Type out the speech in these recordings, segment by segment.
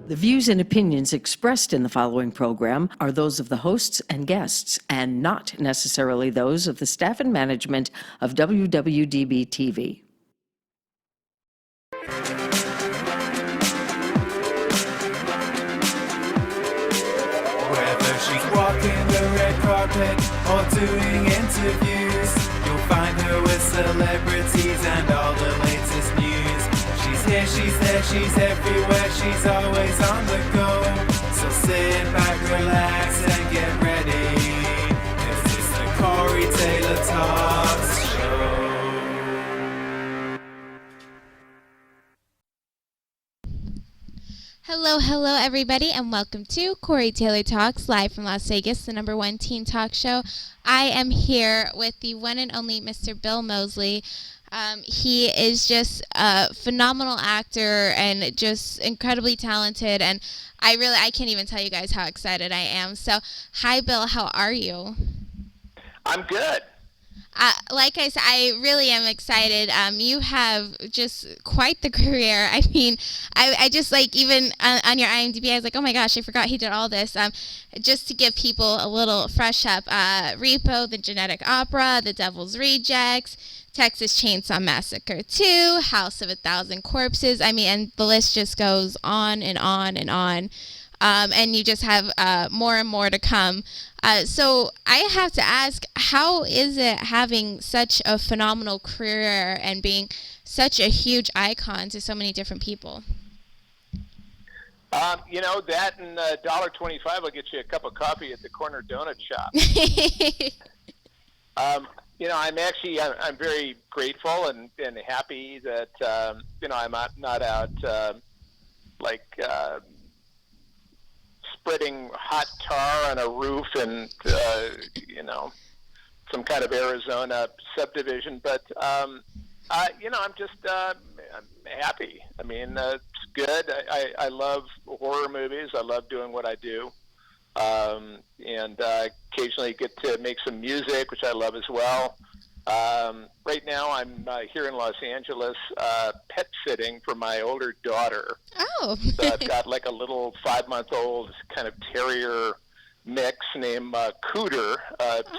The views and opinions expressed in the following program are those of the hosts and guests, and not necessarily those of the staff and management of WWDB TV. Whether she's walking the red carpet or doing interviews, you'll find her with celebrities and all the latest news. She's here, she's there, she's everywhere, she's always on the go. So sit back, relax, and get ready, 'cause it's the Corey Taylor Talks Show. Hello, everybody, and welcome to Corey Taylor Talks, live from Las Vegas, the #1 teen talk show. I am here with the one and only Mr. Bill Mosley. He is just a phenomenal actor and just incredibly talented, and I can't even tell you guys how excited I am. So, hi, Bill, how are you? I'm good. Like I said, I really am excited. You have just quite the career. I mean, I just like even on your IMDb, I was like, oh my gosh, I forgot he did all this. Just to give people a little fresh up, Repo, The Genetic Opera, The Devil's Rejects, Texas Chainsaw Massacre 2, House of a Thousand Corpses. I mean, and the list just goes on and on and on. And you just have more and more to come. So I have to ask, how is it having such a phenomenal career and being such a huge icon to so many different people? You know, that and $1.25 will get you a cup of coffee at the corner donut shop. You know, I'm very grateful and happy that, you know, I'm not out spreading hot tar on a roof and, you know, some kind of Arizona subdivision. But, you know, I'm just I'm happy. I mean, it's good. I love horror movies. I love doing what I do. And occasionally get to make some music, which I love as well. Right now I'm here in Los Angeles pet sitting for my older daughter. Oh. So I've got like a little 5-month-old kind of terrier mix named Cooter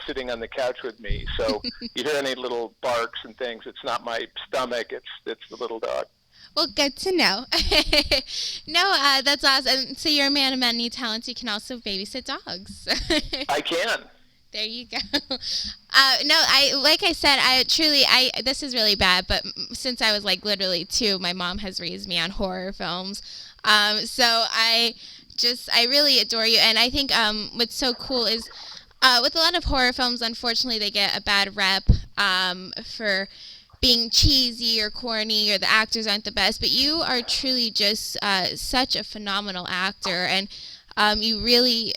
sitting on the couch with me. So you hear any little barks and things, it's not my stomach, it's the little dog. Well, good to know. No, that's awesome. So you're a man of many talents. You can also babysit dogs. I can. There you go. No, like I said, this is really bad, but since I was like literally 2, my mom has raised me on horror films. So I really adore you. And I think what's so cool is with a lot of horror films, unfortunately, they get a bad rep for being cheesy or corny, or the actors aren't the best, but you are truly just such a phenomenal actor, and you really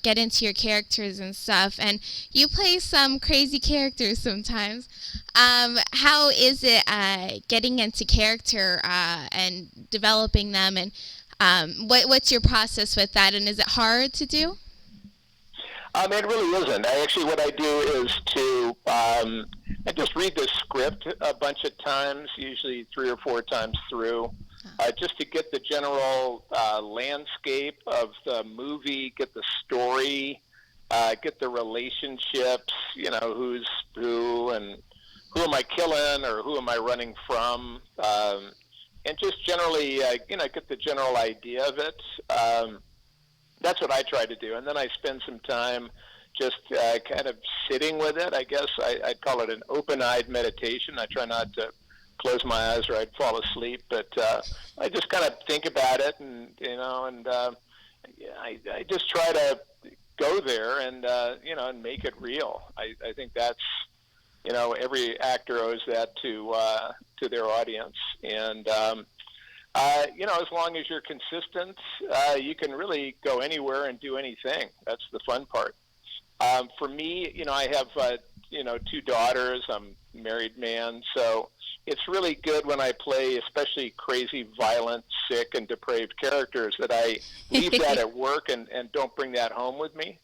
get into your characters and stuff, and you play some crazy characters sometimes. How is it getting into character and developing them, and what's your process with that, and is it hard to do? It really isn't. What I do is I just read the script a bunch of times, usually 3 or 4 times through, just to get the general landscape of the movie, get the story, get the relationships, you know, who's who and who am I killing or who am I running from, and just generally, you know, get the general idea of it. That's what I try to do. And then I spend some time just kind of sitting with it. I guess I'd call it an open-eyed meditation. I try not to close my eyes or I'd fall asleep. But I just kind of think about it, and, you know, and I just try to go there and, you know, and make it real. I think that's, you know, every actor owes that to their audience. And, you know, as long as you're consistent, you can really go anywhere and do anything. That's the fun part. For me, you know, I have, you know, 2 daughters. I'm a married man. So it's really good when I play especially crazy, violent, sick, and depraved characters that I leave that at work and don't bring that home with me.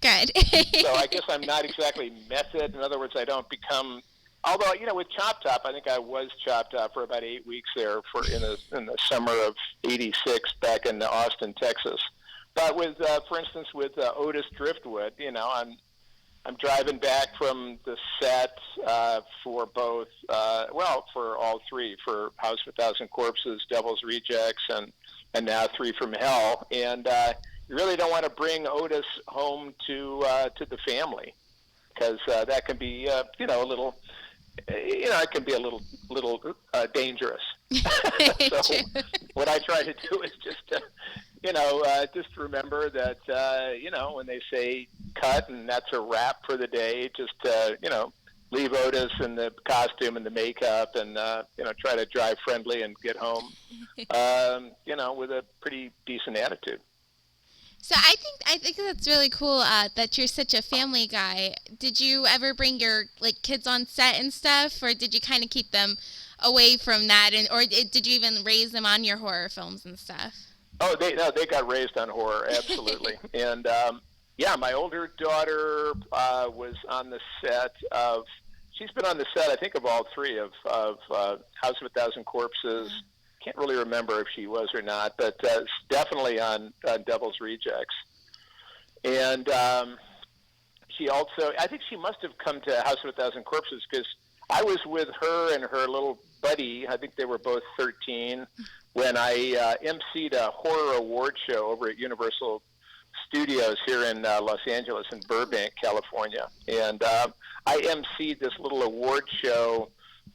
Good. So I guess I'm not exactly method. In other words, I don't become although, with Chop Top, I think I was Chop Top for about 8 weeks there in the summer of '86 back in Austin, Texas. But with, for instance, with Otis Driftwood, I'm driving back from the set for both, for all three, for House of a Thousand Corpses, Devil's Rejects, and now Three from Hell. And you really don't want to bring Otis home to the family, because that can be, a little, it can be a little dangerous. So what I try to do is just just remember that, when they say cut and that's a wrap for the day, just, leave Otis in the costume and the makeup and, try to drive friendly and get home, with a pretty decent attitude. So I think that's really cool that you're such a family guy. Did you ever bring your kids on set and stuff, or did you kind of keep them away from that, or did you even raise them on your horror films and stuff? Oh, they got raised on horror, absolutely. And my older daughter was on the set of. She's been on the set, I think, of all three of House of a Thousand Corpses. Yeah. Can't really remember if she was or not, but definitely on Devil's Rejects. And she also, I think she must have come to House of a Thousand Corpses because I was with her and her little buddy. I think they were both 13 when I emceed a horror award show over at Universal Studios here in Los Angeles in Burbank, California. And I emceed this little award show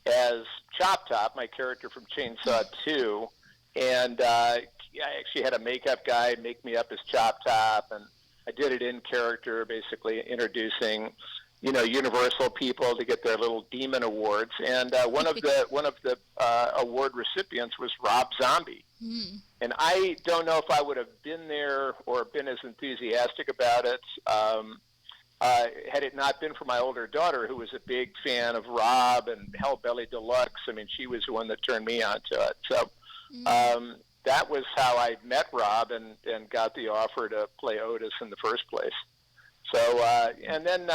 as Chop Top, my character from Chainsaw 2, and I actually had a makeup guy make me up as Chop Top, and I did it in character, basically introducing, Universal people to get their little demon awards, and one of the award recipients was Rob Zombie, and I don't know if I would have been there or been as enthusiastic about it. Had it not been for my older daughter, who was a big fan of Rob and Hellbelly Deluxe. I mean, she was the one that turned me on to it. So that was how I met Rob and got the offer to play Otis in the first place. So, and then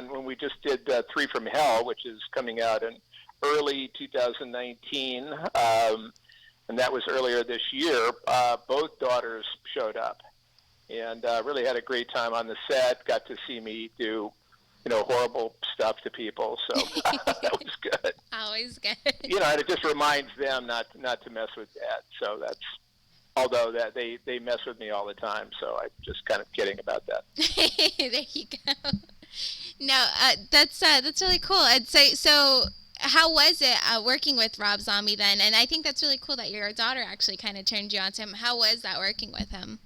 when we just did Three from Hell, which is coming out in early 2019, and that was earlier this year, both daughters showed up. And really had a great time on the set. Got to see me do, horrible stuff to people. So that was good. Always good. And it just reminds them not to mess with that. So that's, although that they mess with me all the time. So I'm just kind of kidding about that. There you go. No, that's really cool. I'd say so. How was it working with Rob Zombie then? And I think that's really cool that your daughter actually kind of turned you on to him. How was that working with him?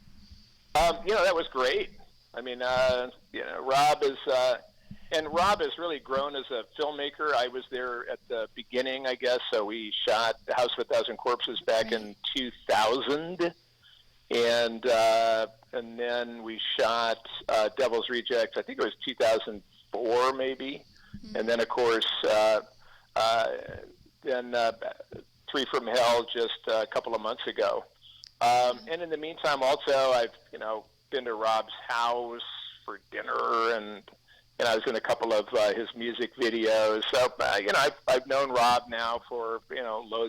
That was great. I mean, Rob has really grown as a filmmaker. I was there at the beginning, I guess. So we shot The House of a Thousand Corpses back in 2000, and then we shot Devil's Rejects. I think it was 2004, maybe. Mm-hmm. And then, of course, Three from Hell just a couple of months ago. And in the meantime, also, I've, been to Rob's house for dinner, and I was in a couple of his music videos. So, I've known Rob now for,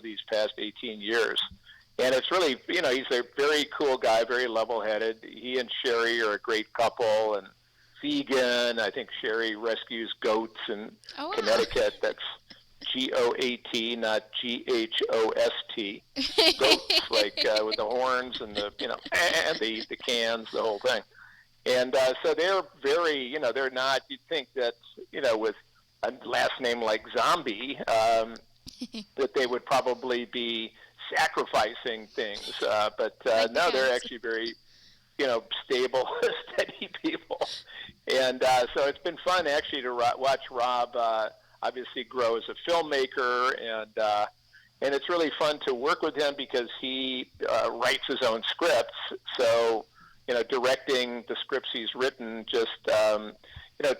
these past 18 years. And it's really, he's a very cool guy, very level-headed. He and Sherry are a great couple, and vegan. I think Sherry rescues goats in Connecticut. That's GOAT, not GHOST. Goats, with the horns and the the cans, the whole thing. And so they're very, they're not. You'd think that with a last name like Zombie, that they would probably be sacrificing things. But no, they're actually very, stable, steady people. And so it's been fun actually to watch Rob. Obviously grow as a filmmaker, and it's really fun to work with him because he writes his own scripts. So, directing the scripts he's written just,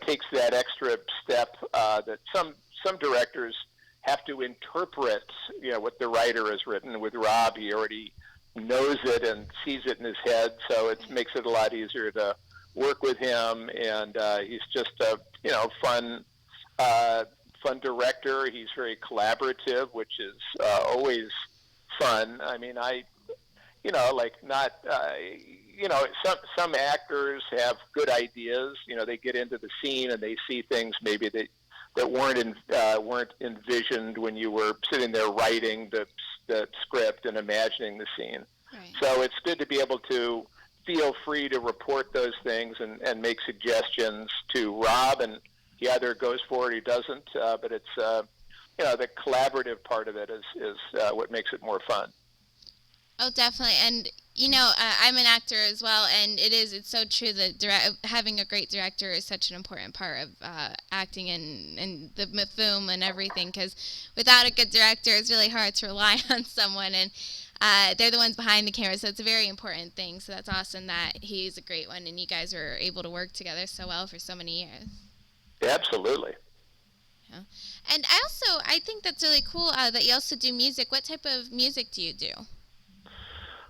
takes that extra step that some directors have to interpret, what the writer has written. With Rob, he already knows it and sees it in his head, so it makes it a lot easier to work with him, and he's just a, fun fun director. He's very collaborative, which is always fun. I mean, some actors have good ideas. They get into the scene and they see things maybe that weren't envisioned when you were sitting there writing the script and imagining the scene. Right. So it's good to be able to feel free to report those things and make suggestions to Rob, and he either goes for it or he doesn't. But it's the collaborative part of it is what makes it more fun. Oh, definitely. And, I'm an actor as well, and it's so true that having a great director is such an important part of acting and the film and everything, because without a good director, it's really hard to rely on someone, and they're the ones behind the camera, so it's a very important thing. So that's awesome that he's a great one, and you guys were able to work together so well for so many years. Absolutely. Yeah. And I think that's really cool that you also do music. What type of music do you do?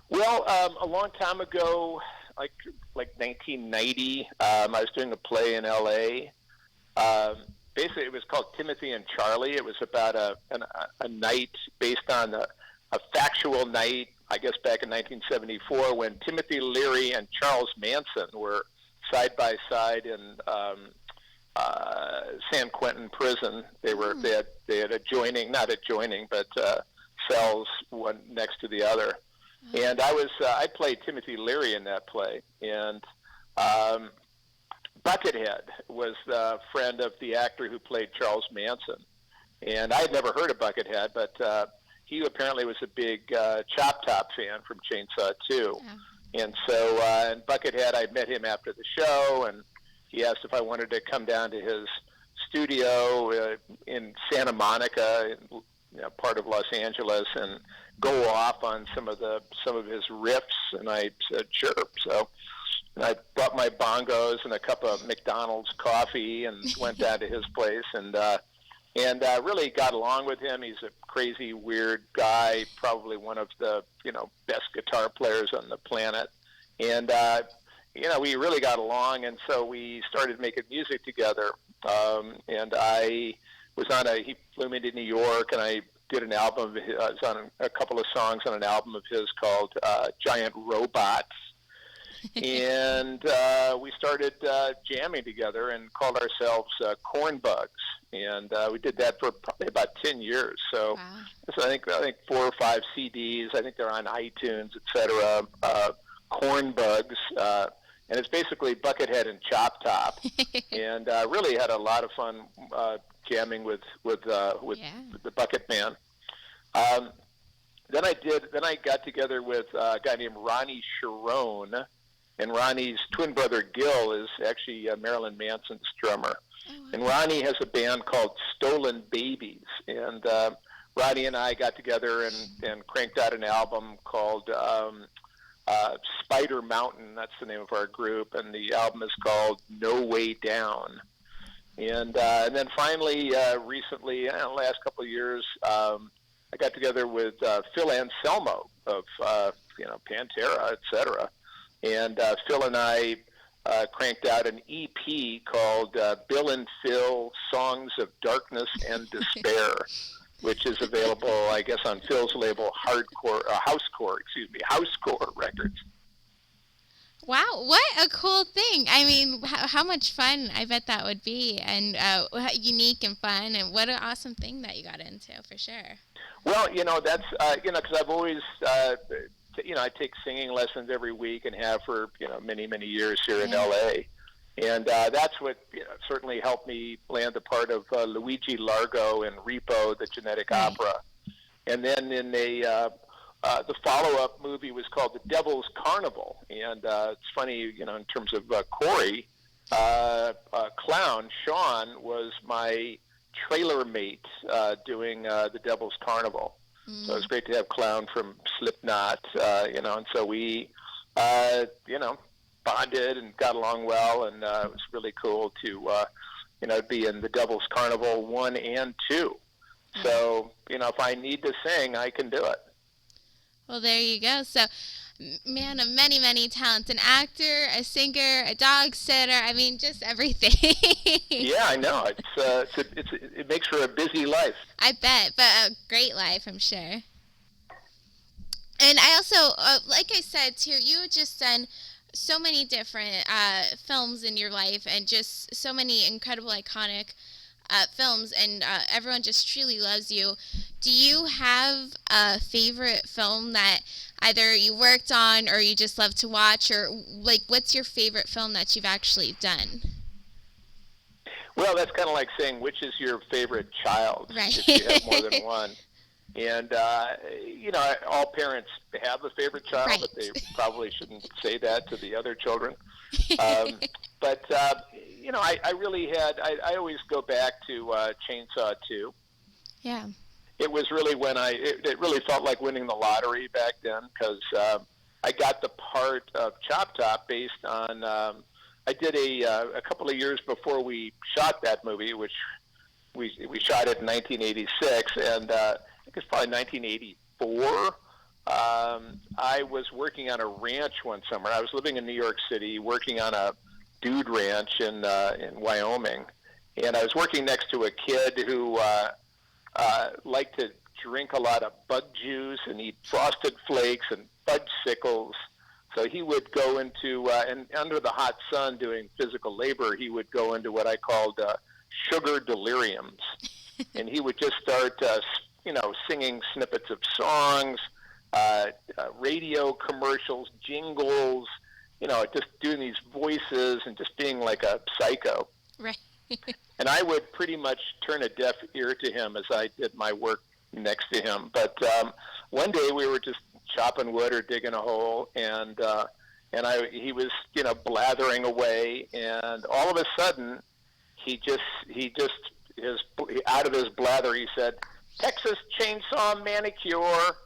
Well, a long time ago, like 1990, I was doing a play in L.A. Basically, it was called Timothy and Charlie. It was about a night based on a factual night, I guess, back in 1974 when Timothy Leary and Charles Manson were side by side in San Quentin prison. They had not adjoining, but cells one next to the other. And I played Timothy Leary in that play, and Buckethead was the friend of the actor who played Charles Manson. And I had never heard of Buckethead, but he apparently was a big Chop Top fan from Chainsaw 2. Yeah. And so and Buckethead, I met him after the show, and he asked if I wanted to come down to his studio in Santa Monica, part of Los Angeles, and go off on some of his riffs, and I said sure. So I bought my bongos and a cup of McDonald's coffee and went down to his place and really got along with him. He's a crazy, weird guy, probably one of the best guitar players on the planet, and we really got along, and so we started making music together. And he flew me to New York, and I did an album. I was on a couple of songs on an album of his called Giant Robots. And we started jamming together and called ourselves Corn Bugs. And we did that for probably about 10 years. So, wow. So I think 4 or 5 CDs. I think they're on iTunes, etc. Corn Bugs. And it's basically Buckethead and Chop Top. And really had a lot of fun jamming with the Bucket Man. Then I got together with a guy named Ronnie Sharon, and Ronnie's twin brother Gil is actually Marilyn Manson's drummer. Oh, wow. And Ronnie has a band called Stolen Babies, and Ronnie and I got together and cranked out an album called Spider Mountain. That's the name of our group, and the album is called No Way Down. And then finally, recently, in the last couple of years, I got together with Phil Anselmo of Pantera, etc. And Phil and I cranked out an EP called Bill and Phil Songs of Darkness and Despair, which is available, I guess, on Phil's label Housecore Records. Wow, what a cool thing. I mean, how much fun I bet that would be, and unique and fun, and what an awesome thing that you got into, for sure. Well, that's, because I've always, I take singing lessons every week and have for, many, many years here in L.A. And that's what certainly helped me land the part of Luigi Largo in Repo, the Genetic Opera. And then in the follow-up movie was called The Devil's Carnival. And it's funny, in terms of Corey, Clown, Sean, was my trailer mate doing The Devil's Carnival. So it was great to have Clown from Slipknot, and so we, bonded and got along well, and it was really cool to, be in The Devil's Carnival 1 and 2. So, if I need to sing, I can do it. Well, there you go. So man of many, many talents. An actor, a singer, a dog sitter. I mean, just everything. Yeah, I know. It makes for a busy life. I bet, but a great life, I'm sure. And I also, like I said too, you have just done so many different films in your life, and just so many incredible, iconic films, and everyone just truly loves you. Do you have a favorite film that either you worked on or you just love to watch, or like what's your favorite film that you've actually done? Well, that's kind of like saying which is your favorite child Right. if you have more than one. And, all parents have a favorite child, Right. but they probably shouldn't say that to the other children. I really I always go back to Chainsaw 2. Yeah. It was really when it really felt like winning the lottery back then, because I got the part of Chop Top based on, I did a couple of years before we shot that movie, which we shot it in 1986, and I think it's probably 1984. I was working on a ranch one summer. I was living in New York City, working on a dude ranch in Wyoming, and I was working next to a kid who liked to drink a lot of bug juice and eat Frosted Flakes and fudgesicles. So he would go into, and under the hot sun doing physical labor, he would go into what I called sugar deliriums. And he would just start, singing snippets of songs, radio commercials, jingles, just doing these voices and just being like a psycho. Right. And I would pretty much turn a deaf ear to him as I did my work next to him. But one day we were just chopping wood or digging a hole, and he was blathering away, and all of a sudden he just out of his blather he said, "Texas Chainsaw Manicure,"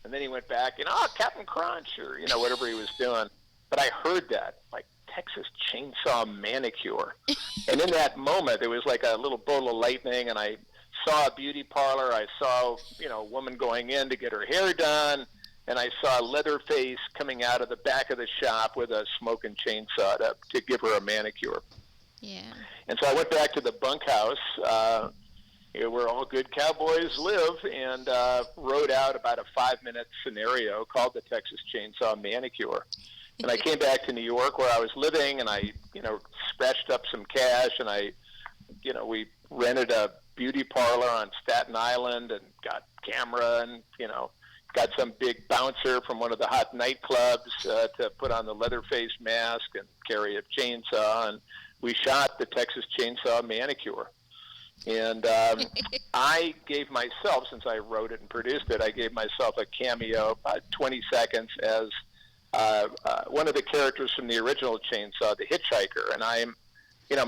and then he went back and Captain Crunch, or whatever he was doing. But I heard that, like, Texas Chainsaw Manicure. And in that moment, it was like a little bolt of lightning, and I saw a beauty parlor. I saw, a woman going in to get her hair done, and I saw Leatherface coming out of the back of the shop with a smoking chainsaw to give her a manicure. Yeah. And so I went back to the bunkhouse where all good cowboys live, and wrote out about a 5-minute scenario called the Texas Chainsaw Manicure. And I came back to New York where I was living, and I, scratched up some cash, and we rented a beauty parlor on Staten Island and got camera and, got some big bouncer from one of the hot nightclubs to put on the Leatherface mask and carry a chainsaw, and we shot the Texas Chainsaw Manicure. And I gave myself, since I wrote it and produced it, I gave myself a cameo, about 20 seconds, as one of the characters from the original Chainsaw, the hitchhiker. And I'm,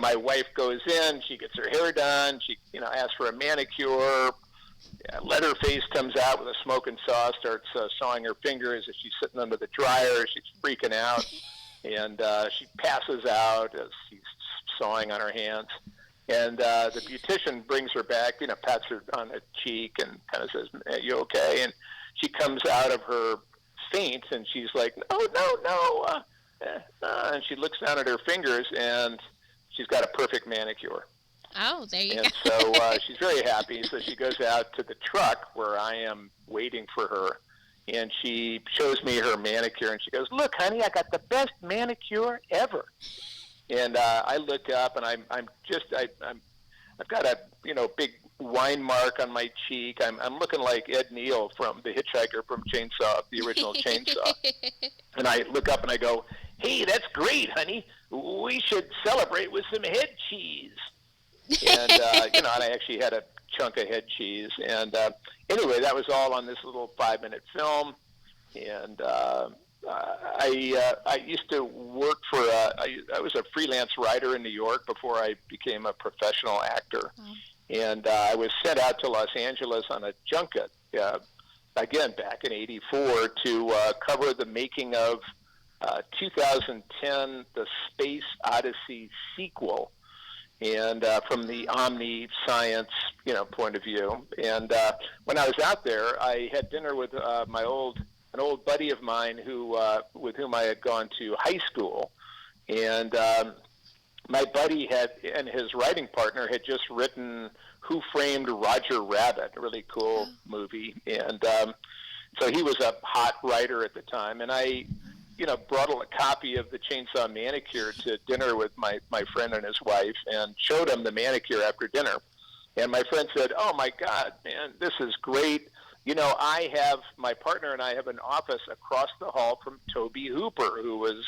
my wife goes in, she gets her hair done, she, asks for a manicure. Leatherface comes out with a smoking saw, starts sawing her fingers as she's sitting under the dryer. She's freaking out, and she passes out as she's sawing on her hands. And the beautician brings her back, pats her on the cheek and kind of says, "Are you okay?" And she comes out of her faint, and she's like, no. And she looks down at her fingers, and she's got a perfect manicure. Oh, there you go. And so she's very happy. So she goes out to the truck where I am waiting for her, and she shows me her manicure, and she goes, "Look, honey, I got the best manicure ever." And I look up, and I've got a big wine mark on my cheek. I'm looking like Ed Neal from the Hitchhiker from Chainsaw, the original Chainsaw. And I look up and I go, "Hey, that's great, honey. We should celebrate with some head cheese." And and I actually had a chunk of head cheese. And anyway, that was all on this little 5-minute film. And I used to work for I was a freelance writer in New York before I became a professional actor. Oh. And I was sent out to Los Angeles on a junket, again, back in '84, to cover the making of 2010, the Space Odyssey sequel, and from the omniscience, point of view. And when I was out there, I had dinner with my old an old buddy of mine who with whom I had gone to high school, and my buddy and his writing partner had just written Who Framed Roger Rabbit, a really cool movie, and so he was a hot writer at the time, and I brought a copy of the Chainsaw Manicure to dinner with my friend and his wife, and showed him the manicure after dinner. And my friend said, "Oh my God, man, this is great. My partner and I have an office across the hall from Tobe Hooper, who was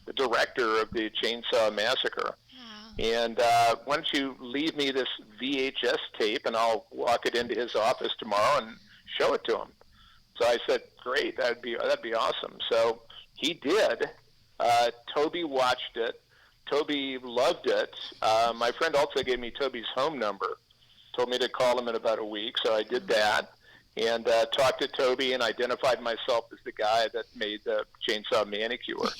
the director of the Chainsaw Massacre. Wow. And why don't you leave me this VHS tape, and I'll walk it into his office tomorrow and show it to him." So I said, "Great, that'd be awesome." So he did. Toby watched it. Toby loved it. My friend also gave me Toby's home number, told me to call him in about a week, so I did that, and talked to Toby and identified myself as the guy that made the Chainsaw Manicure.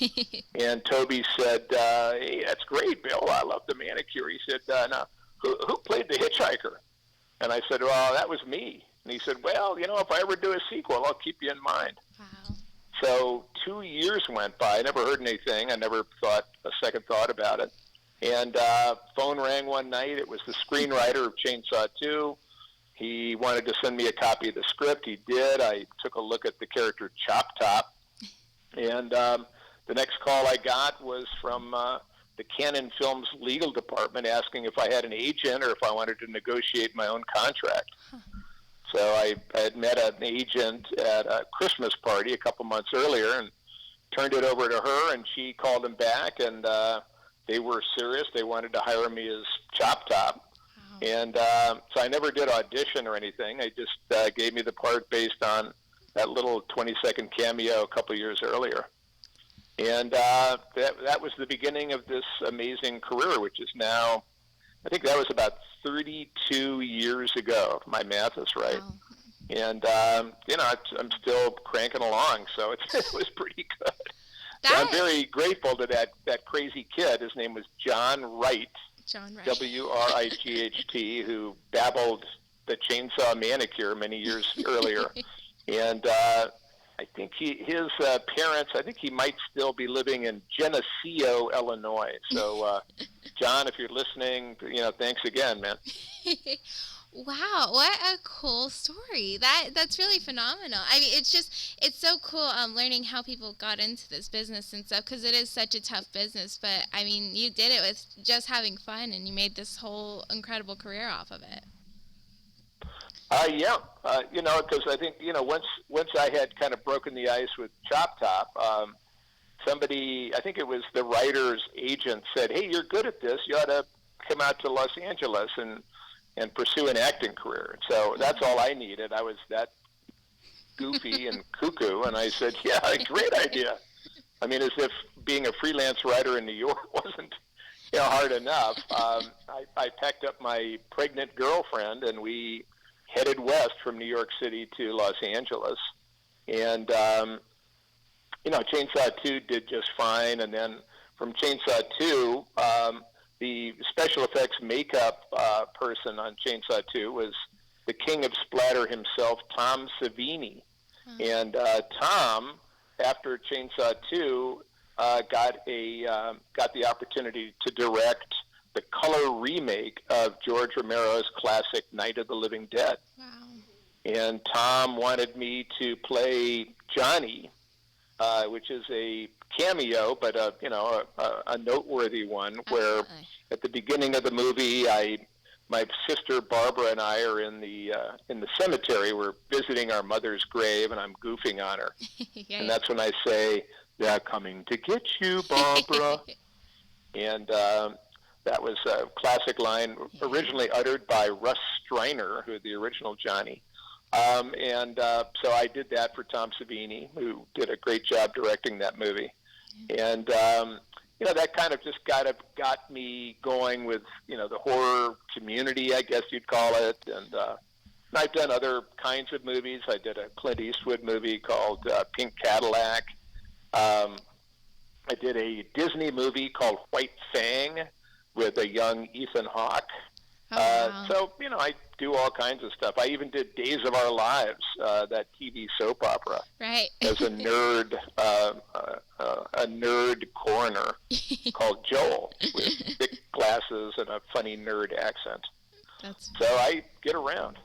And Toby said, "Hey, that's great, Bill. I love the manicure." He said, "Now, who played the hitchhiker?" And I said, "Well, that was me." And he said, "Well, if I ever do a sequel, I'll keep you in mind." Wow. So 2 years went by. I never heard anything. I never thought a second thought about it. And phone rang one night. It was the screenwriter of Chainsaw 2. He wanted to send me a copy of the script. He did. I took a look at the character Chop Top. And the next call I got was from the Canon Films legal department asking if I had an agent or if I wanted to negotiate my own contract. So I had met an agent at a Christmas party a couple months earlier and turned it over to her, and she called him back, and they were serious. They wanted to hire me as Chop Top. Wow. And so I never did audition or anything. They just gave me the part based on that little 20-second cameo a couple years earlier. And that was the beginning of this amazing career, which is now, I think that was about 32 years ago, if my math is right. Wow. And, I'm still cranking along, so it was pretty good. So I'm very grateful to that crazy kid. His name was John Wright, John Wright. Wright, who babbled the Chainsaw Manicure many years earlier. And I think his parents, I think he might still be living in Geneseo, Illinois. So, John, if you're listening, thanks again, man. Wow, what a cool story. That's really phenomenal. I mean, it's so cool learning how people got into this business and stuff, because it is such a tough business. But, I mean, you did it with just having fun, and you made this whole incredible career off of it. Yeah, because I think, once I had kind of broken the ice with Chop Top, somebody, I think it was the writer's agent, said, "Hey, you're good at this. You ought to come out to Los Angeles and pursue an acting career." So that's all I needed. I was that goofy and cuckoo, and I said, "Yeah, great idea." I mean, as if being a freelance writer in New York wasn't hard enough. I packed up my pregnant girlfriend, and we headed west from New York City to Los Angeles. And, Chainsaw 2 did just fine. And then from Chainsaw 2, the special effects makeup person on Chainsaw 2 was the king of splatter himself, Tom Savini. And Tom, after Chainsaw 2, got the opportunity to direct the color remake of George Romero's classic Night of the Living Dead. Wow. And Tom wanted me to play Johnny, which is a cameo, but a noteworthy one, where at the beginning of the movie, my sister Barbara and I are in the cemetery. We're visiting our mother's grave, and I'm goofing on her. Yeah. And that's when I say, "They're coming to get you, Barbara." And that was a classic line, originally uttered by Russ Streiner, who the original Johnny. So I did that for Tom Savini, who did a great job directing that movie. And, that kind of just got me going with, the horror community, I guess you'd call it. And I've done other kinds of movies. I did a Clint Eastwood movie called Pink Cadillac. I did a Disney movie called White Fang with a young Ethan Hawke. Oh, wow. So, I do all kinds of stuff. I even did Days of Our Lives, that TV soap opera, Right. as a nerd coroner called Joel with thick glasses and a funny nerd accent. That's So I get around.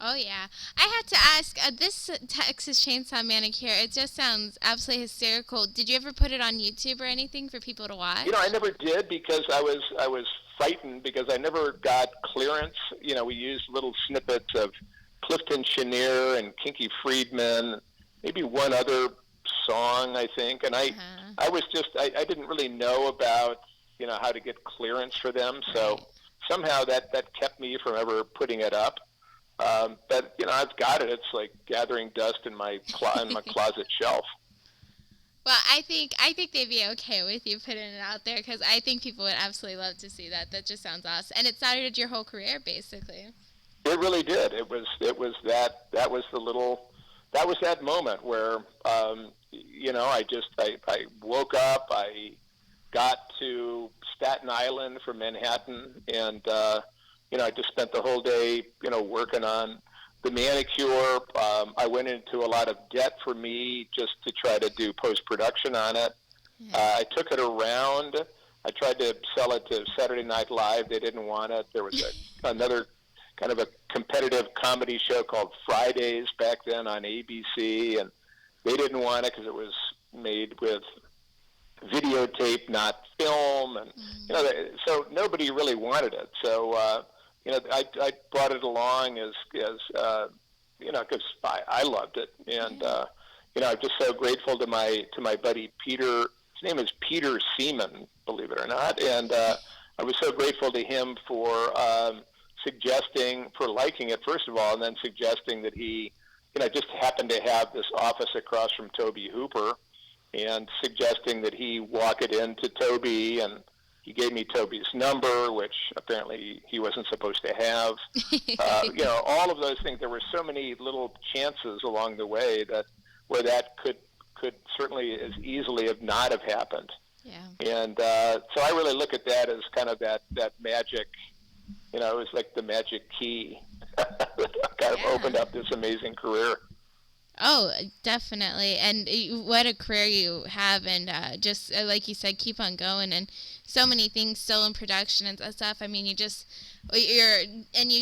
Oh, yeah. I had to ask, this Texas Chainsaw Manicure, it just sounds absolutely hysterical. Did you ever put it on YouTube or anything for people to watch? I never did because I was frightened because I never got clearance. We used little snippets of Clifton Chenier and Kinky Friedman, maybe one other song, I think. And I was just, I didn't really know about, how to get clearance for them. So somehow that kept me from ever putting it up. But I've got it. It's like gathering dust in my closet shelf. Well, I think they'd be okay with you putting it out there because I think people would absolutely love to see that. That just sounds awesome, and it started your whole career basically. It really did. It was that moment where I woke up. I got to Staten Island from Manhattan, and I just spent the whole day, working on the manicure. I went into a lot of debt for me just to try to do post-production on it. I took it around. I tried to sell it to Saturday Night Live. They didn't want it. There was another kind of a competitive comedy show called Fridays back then on ABC, and they didn't want it because it was made with videotape, not film, and so nobody really wanted it. So I brought it along as because I loved it, and I'm just so grateful to my buddy Peter. His name is Peter Seaman, believe it or not, and I was so grateful to him for liking it first of all, and then suggesting that he just happened to have this office across from Toby Hooper, and suggesting that he walk it into Toby, and he gave me Toby's number, which apparently he wasn't supposed to have. All of those things. There were so many little chances along the way where that could certainly as easily have not have happened. Yeah. And so I really look at that as kind of that magic. It was like the magic key that kind of opened up this amazing career. Oh, definitely. And what a career you have, and just like you said, keep on going, and so many things still in production and stuff. I mean, you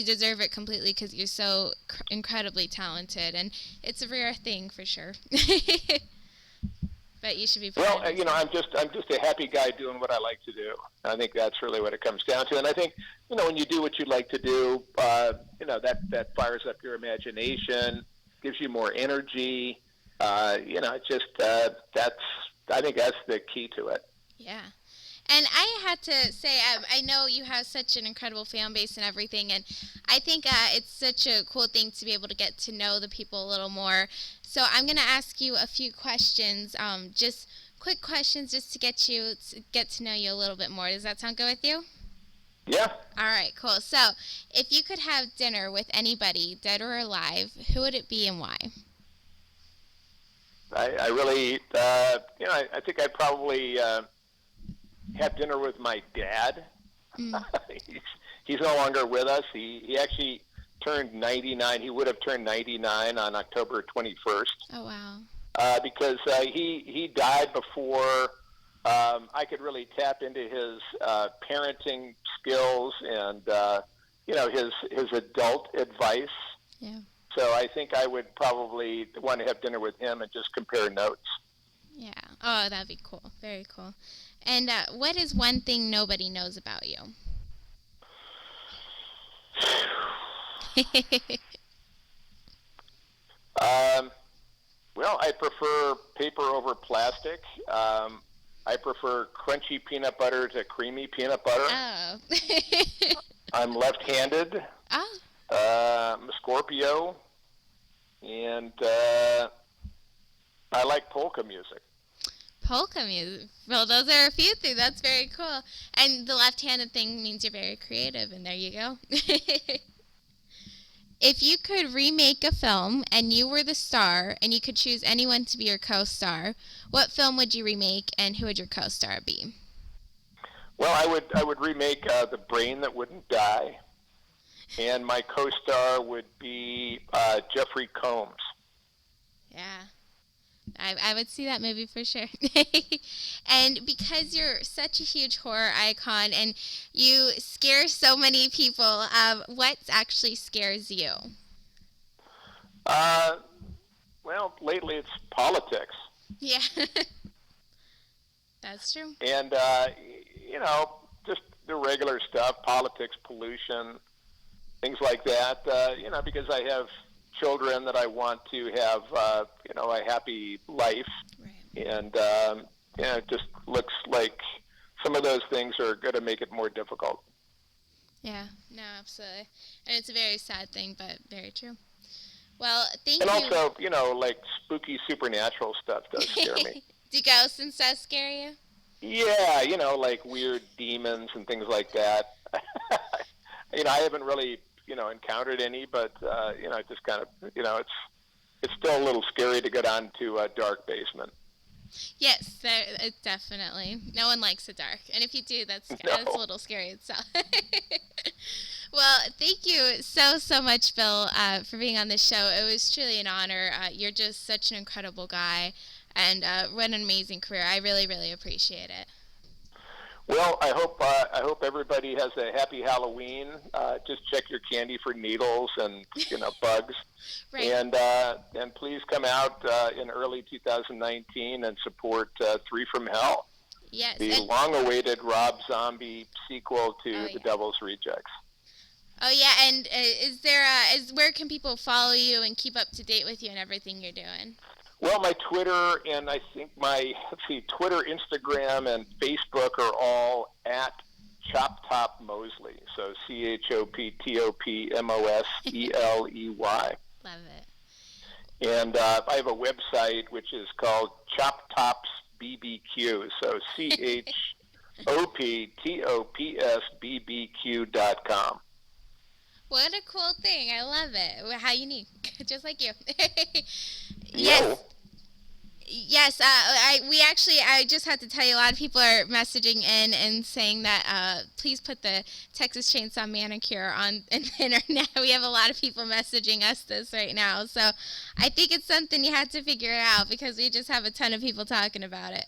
deserve it completely because you're so incredibly talented, and it's a rare thing for sure. But you should be proud. Well, I'm just a happy guy doing what I like to do. I think that's really what it comes down to. And I think, when you do what you like to do, that fires up your imagination, gives you more energy. I think that's the key to it. Yeah. And I had to say, I know you have such an incredible fan base and everything, and I think it's such a cool thing to be able to get to know the people a little more. So I'm going to ask you a few questions, just quick questions just to get to know you a little bit more. Does that sound good with you? Yeah. All right, cool. So if you could have dinner with anybody, dead or alive, who would it be and why? I really, I think I'd probably have dinner with my dad. He's no longer with us. He actually turned 99. He would have turned 99 on October 21st. Oh, wow. Because he died before I could really tap into his parenting skills and his adult advice. Yeah. So I think I would probably want to have dinner with him and just compare notes. Yeah. Oh, that'd be cool. Very cool. And what is one thing nobody knows about you? Well, I prefer paper over plastic. I prefer crunchy peanut butter to creamy peanut butter. Oh. I'm left-handed. Oh. I'm a Scorpio. And I like polka music. Polka music. Well, those are a few things. That's very cool. And the left-handed thing means you're very creative, and there you go. If you could remake a film and you were the star and you could choose anyone to be your co-star, what film would you remake and who would your co-star be? Well, I would remake The Brain That Wouldn't Die. And my co-star would be Jeffrey Combs. Yeah. I would see that movie for sure. And because you're such a huge horror icon and you scare so many people, what actually scares you? Well, lately it's politics. Yeah. That's true. And, just the regular stuff, politics, pollution, things like that, because I have children that I want to have, a happy life. Right. And, it just looks like some of those things are going to make it more difficult. Yeah, no, absolutely. And it's a very sad thing, but very true. Well, thank And you. And also, like spooky supernatural stuff does scare me. Do ghosts and stuff scare you? Yeah, like weird demons and things like that. I haven't really, encountered any, but, just kind of, it's still a little scary to go down to a dark basement. Yes, it definitely. No one likes the dark. And if you do, that's a little scary itself. Well, thank you so much, Bill, for being on this show. It was truly an honor. You're just such an incredible guy. And what an amazing career. I really, really appreciate it. Well, I hope everybody has a happy Halloween. Just check your candy for needles and bugs, Right. And please come out in early 2019 and support Three from Hell, Yes. the long-awaited Rob Zombie sequel to The yeah. Devil's Rejects. Oh yeah, and where can people follow you and keep up to date with you and everything you're doing? Well, my Twitter and I think Twitter, Instagram, and Facebook are all at Chop Top Mosley. So ChopTopMosley. Love it. And I have a website which is called Chop Tops BBQ. So ChopTopsBBQ.com. What a cool thing. I love it. How unique. Just like you. Yo. Yes, I just had to tell you, a lot of people are messaging in and saying that please put the Texas Chainsaw Manicure on the internet. We have a lot of people messaging us this right now, so I think it's something you had to figure it out because we just have a ton of people talking about it.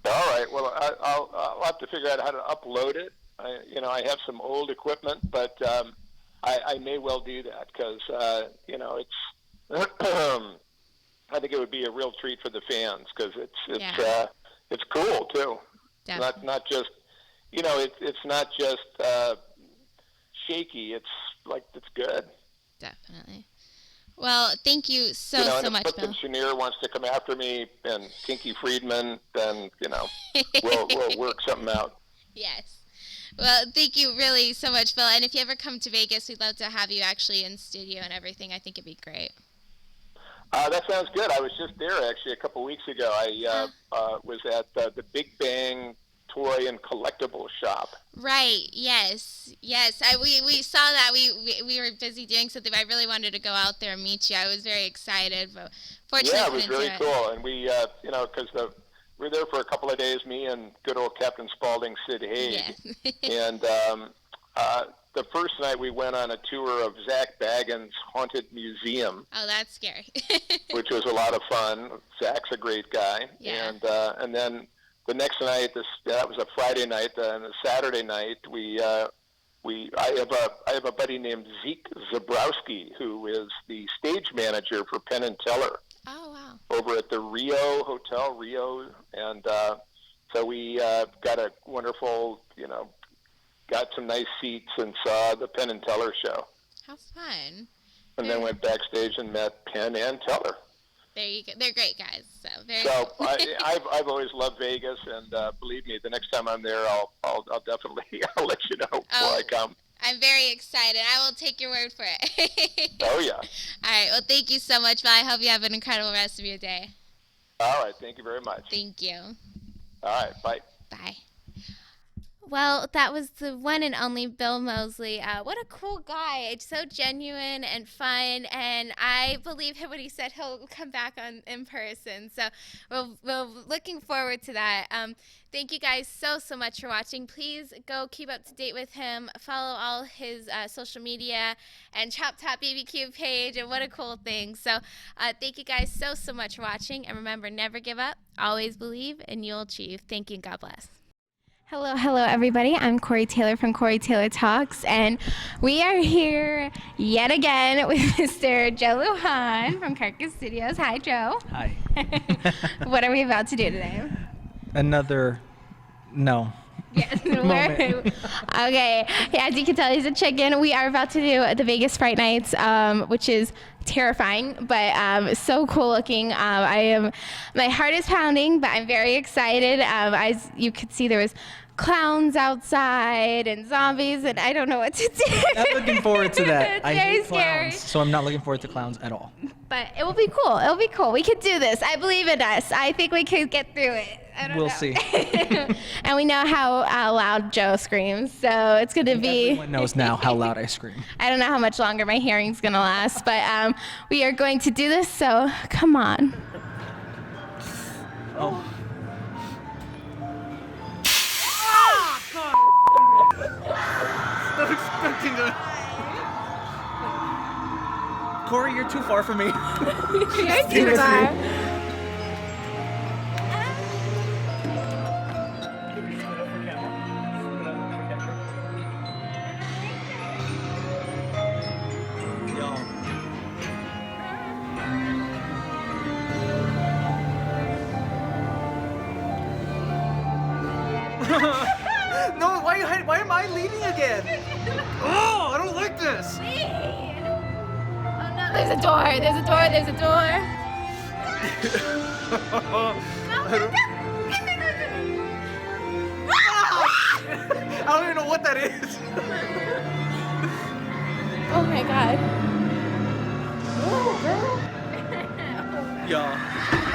All right, well, I'll have to figure out how to upload it. I have some old equipment, but I may well do that because, it's... I think it would be a real treat for the fans because it's cool too. Definitely. Not just it's not just shaky. It's like it's good. Definitely. Well, thank you so much, if Bill. Clifton Chenier wants to come after me and Kinky Friedman, then we'll work something out. Yes. Well, thank you really so much, Bill. And if you ever come to Vegas, we'd love to have you actually in studio and everything. I think it'd be great. That sounds good. I was just there actually a couple weeks ago. I was at the Big Bang Toy and Collectible Shop. Right. Yes. We saw that. We were busy doing something. But I really wanted to go out there and meet you. I was very excited, but fortunately, yeah, it was really cool. And we, because we were there for a couple of days. Me and good old Captain Spaulding, Sid Haig, and the first night we went on a tour of Zach Bagans' Haunted Museum. Oh, that's scary. Which was a lot of fun. Zach's a great guy. Yeah. And then the next night, that was a Friday night, and the Saturday night I have a buddy named Zeke Zabrowski who is the stage manager for Penn and Teller. Oh wow. Over at the Rio Hotel Rio, and so we got a wonderful got some nice seats and saw the Penn and Teller show. How fun. And then went backstage and met Penn and Teller. There you go. They're great guys. So I've always loved Vegas, and believe me, the next time I'm there, I'll definitely I'll let you know before I come. I'm very excited. I will take your word for it. Oh yeah. All right. Well, thank you so much, Bill. I hope you have an incredible rest of your day. All right. Thank you very much. Thank you. All right. Bye. Bye. Well, that was the one and only Bill Moseley. What a cool guy. It's so genuine and fun, and I believe him when he said he'll come back on in person. So we're looking forward to that. Thank you guys so much for watching. Please go keep up to date with him. Follow all his social media and Chop Top BBQ page, and what a cool thing. So thank you guys so much for watching, and remember, never give up, always believe, and you'll achieve. Thank you, and God bless. Hello, everybody. I'm Corey Taylor from Corey Taylor Talks, and we are here yet again with Mr. Joe Lujan from Carcass Studios. Hi, Joe. Hi. What are we about to do today? Yes, okay. As you can tell, he's a chicken. We are about to do the Vegas Fright Nights, which is terrifying, but so cool looking. My heart is pounding, but I'm very excited. As you could see, there was clowns outside and zombies, and I don't know what to do. Not looking forward to that. It's very scary. So I'm not looking forward to clowns at all. But it will be cool. It'll be cool. We could do this. I believe in us. I think we could get through it. We'll see. And we know how loud Joe screams, so it's going to be... Everyone knows now how loud I scream. I don't know how much longer my hearing's going to last, but we are going to do this, so come on. Oh. Not expecting to... Corey, you're too far from me. You're too far. No, why am I leaving again? Oh, I don't like this. Oh no, there's a door. There's a door. There's a door. I don't even know what that is. Oh my god. Y'all.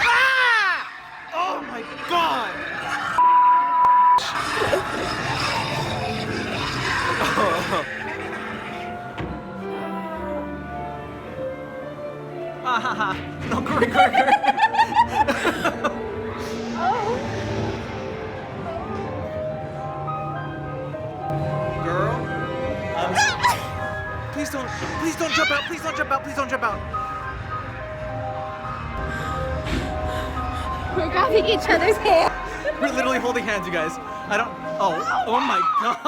Ah! Oh my god. No, Corey. Girl, please don't jump out. Please don't jump out. We're grabbing each other's hands. We're literally holding hands, you guys. Oh my god.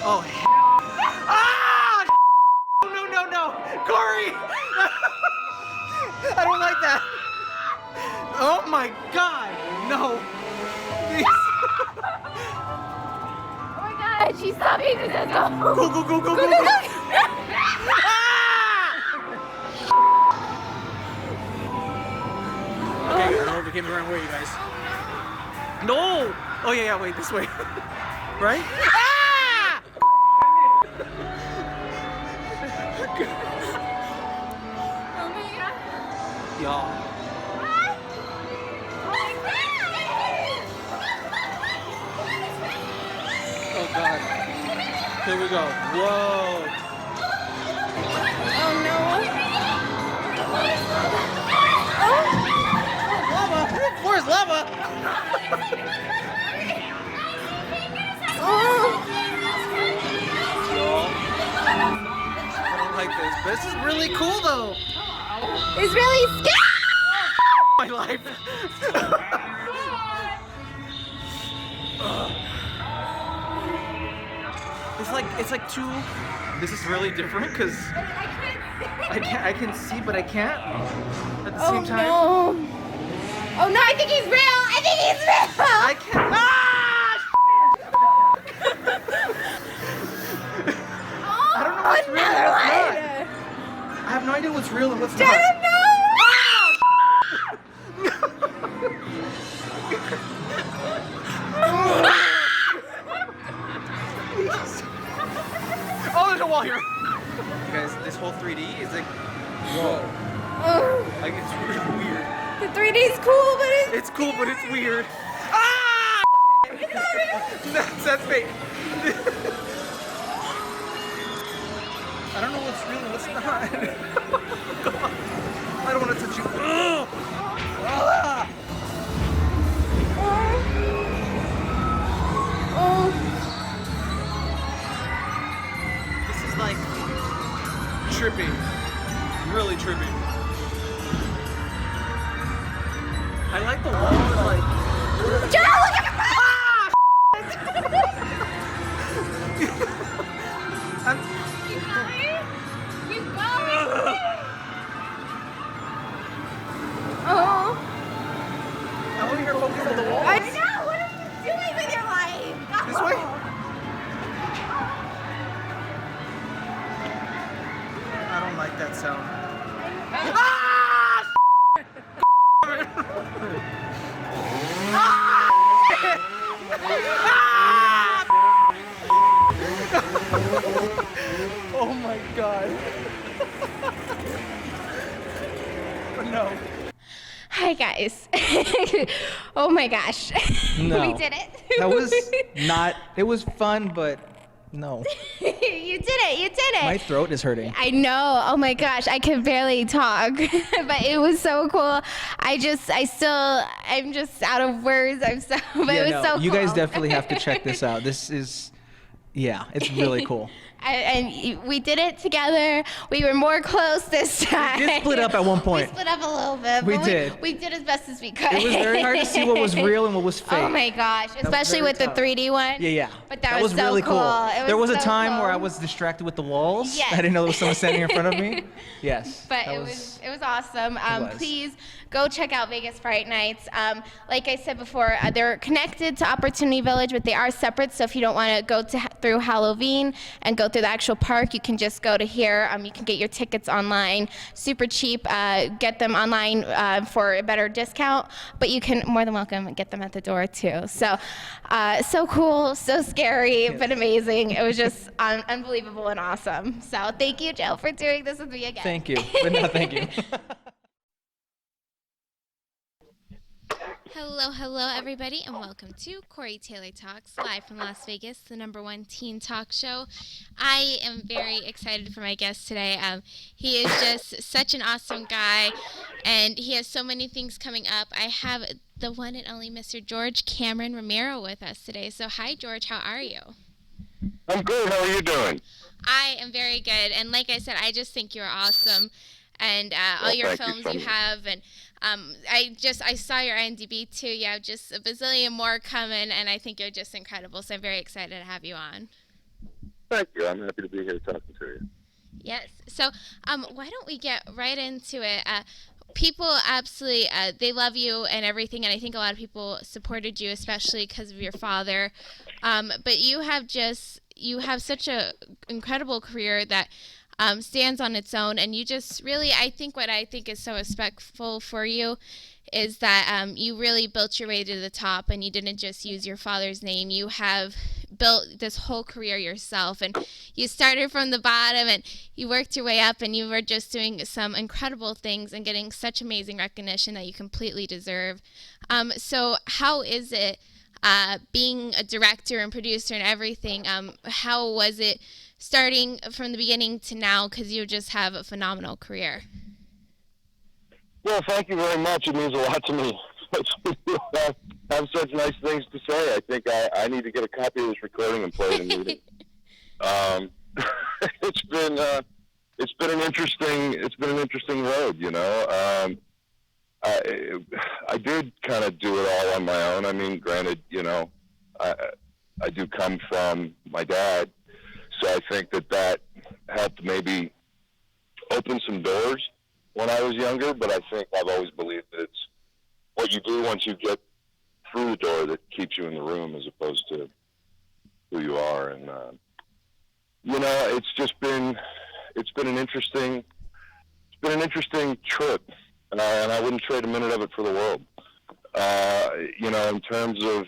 Oh, ah! No, Corey! I don't like that. Oh my god, no. Please. Oh my god, she's stopping us. Go. Okay, I don't know if it came the wrong way, you guys. No! Oh yeah, wait, this way. Right? Ah! Oh my god. Y'all. Oh god. Here we go. Whoa. Oh no. Lava! Where's lava? I don't like this, but this is really cool though. It's really scary. My life. It's like two. This is really different because I can see, but I can't at the same time. No. Oh no, I think he's real. I can't. Ah! I don't know what's real and what's not. I have no idea what's real and what's not. Oh, there's a wall here. You guys, this whole 3D is like, whoa. Like, it's really weird. The 3D's cool, but It's cool, but it's weird. Ah! That's fake. I don't know what's real and what's not. I don't want to touch you. This is like trippy. Really trippy. I like the walls, like. Joe, look at I'm, Keep going. Keep going. Oh. I'm over here focused on the walls. I know. What are you doing with your life? This way. I don't like that sound. Oh my god. No. Hi guys. Oh my gosh. No. We did it. That was not, it was fun, but no. You did it. You did it. My throat is hurting. I know. Oh my gosh, I can barely talk, but it was so cool. I'm just out of words. It was so cool. You guys definitely have to check this out. This is, yeah, it's really cool. And we did it together. We were more close this time. We did split up at one point. We split up a little bit. We but did. We did as best as we could. It was very hard to see what was real and what was fake. Oh my gosh, especially very with tough. the 3D one. Yeah. But that was so really cool. There was a so time cool. where I was distracted with the walls. Yes. I didn't know there was someone standing in front of me. Yes. But that it was awesome. was. Please go check out Vegas Fright Nights. Like I said before, they're connected to Opportunity Village, but they are separate. So if you don't want to go through Halloween and go through the actual park, you can just go to here. You can get your tickets online, super cheap. Get them online for a better discount. But you can more than welcome get them at the door too. So, so cool, so scary, but amazing. It was just unbelievable and awesome. So thank you, Jill, for doing this with me again. Thank you. But no, thank you. Hello, everybody, and welcome to Corey Taylor Talks, live from Las Vegas, the #1 teen talk show. I am very excited for my guest today. He is just such an awesome guy, and he has so many things coming up. I have the one and only Mr. George Cameron Romero with us today. So, hi, George. How are you? I'm good. How are you doing? I am very good, and like I said, I just think you're awesome, and all your thank you films so you much. have, and I saw your IMDb too. You have just a bazillion more coming, and I think you're just incredible. So I'm very excited to have you on. Thank you. I'm happy to be here talking to you. Yes. So why don't we get right into it? People absolutely they love you and everything, and I think a lot of people supported you, especially because of your father. But you have such a incredible career that stands on its own, and you just really, I think what I think is so respectful for you is that you really built your way to the top, and you didn't just use your father's name. You have built this whole career yourself, and you started from the bottom and you worked your way up, and you were just doing some incredible things and getting such amazing recognition that you completely deserve. So how is it being a director and producer and everything? How was it starting from the beginning to now, because you just have a phenomenal career? Well, thank you very much. It means a lot to me. You have such nice things to say. I think I need to get a copy of this recording and play it in a meeting. It's been an interesting road, you know. I did kind of do it all on my own. I mean, granted, you know, I do come from my dad, so I think that helped maybe open some doors when I was younger, but I think I've always believed that it's what you do once you get through the door that keeps you in the room as opposed to who you are. And, you know, it's been an interesting trip, and I wouldn't trade a minute of it for the world. You know, in terms of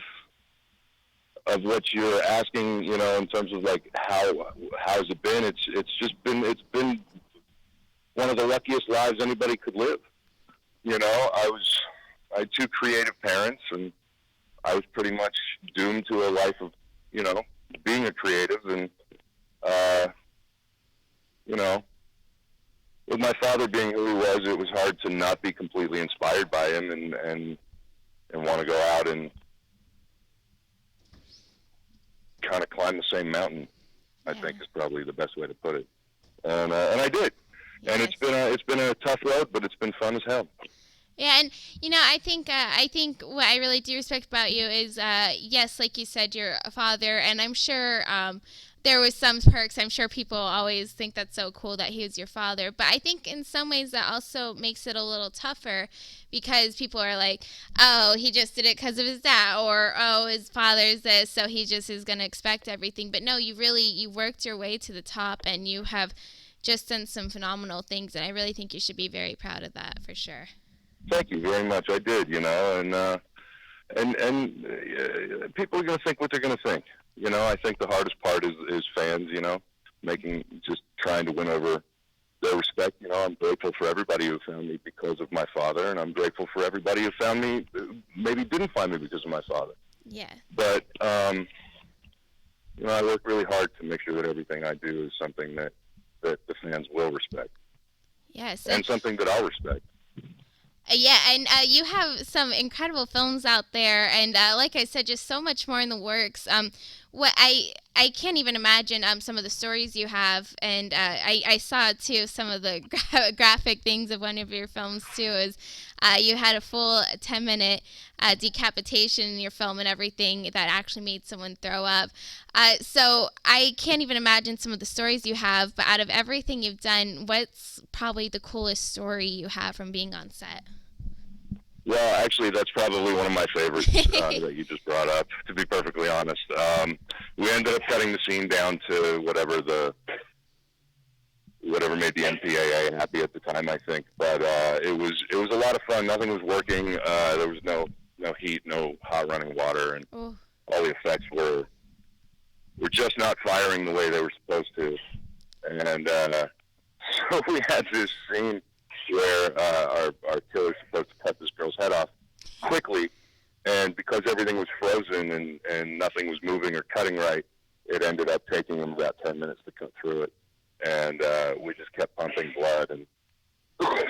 what you're asking, you know, in terms of like how's it been? It's been one of the luckiest lives anybody could live. You know, I had two creative parents, and I was pretty much doomed to a life of, being a creative. And, with my father being who he was, it was hard to not be completely inspired by him and want to go out and kind of climb the same mountain. I think is probably the best way to put it. And I did. Yes. And it's been a tough road, but it's been fun as hell. Yeah, and I think what I really do respect about you is yes, like you said, you're a father, and I'm sure there was some perks. I'm sure people always think that's so cool that he was your father, but I think in some ways that also makes it a little tougher because people are like, oh, he just did it because of his dad, or oh, his father's this, so he just is going to expect everything. But no, you worked your way to the top, and you have just done some phenomenal things, and I really think you should be very proud of that for sure. Thank you very much. I did, and people are going to think what they're going to think. I think the hardest part is fans, just trying to win over their respect. I'm grateful for everybody who found me because of my father, and I'm grateful for everybody who found me, maybe didn't find me because of my father. Yeah. But, I work really hard to make sure that everything I do is something that the fans will respect. Yes. And something that I'll respect. Yeah, and you have some incredible films out there, and like I said, just so much more in the works. What I can't even imagine some of the stories you have, and I saw too some of the graphic things of one of your films too. Is you had a full 10-minute decapitation in your film and everything that actually made someone throw up. So I can't even imagine some of the stories you have. But out of everything you've done, what's probably the coolest story you have from being on set? Well, actually, that's probably one of my favorites that you just brought up, to be perfectly honest. We ended up cutting the scene down to whatever made the MPAA happy at the time, I think. But it was a lot of fun. Nothing was working. There was no heat, no hot running water, and all the effects were just not firing the way they were supposed to. And so we had this scene where our killer's supposed to cut this girl's head off quickly, and because everything was frozen and nothing was moving or cutting right, it ended up taking him about 10 minutes to cut through it. And we just kept pumping blood and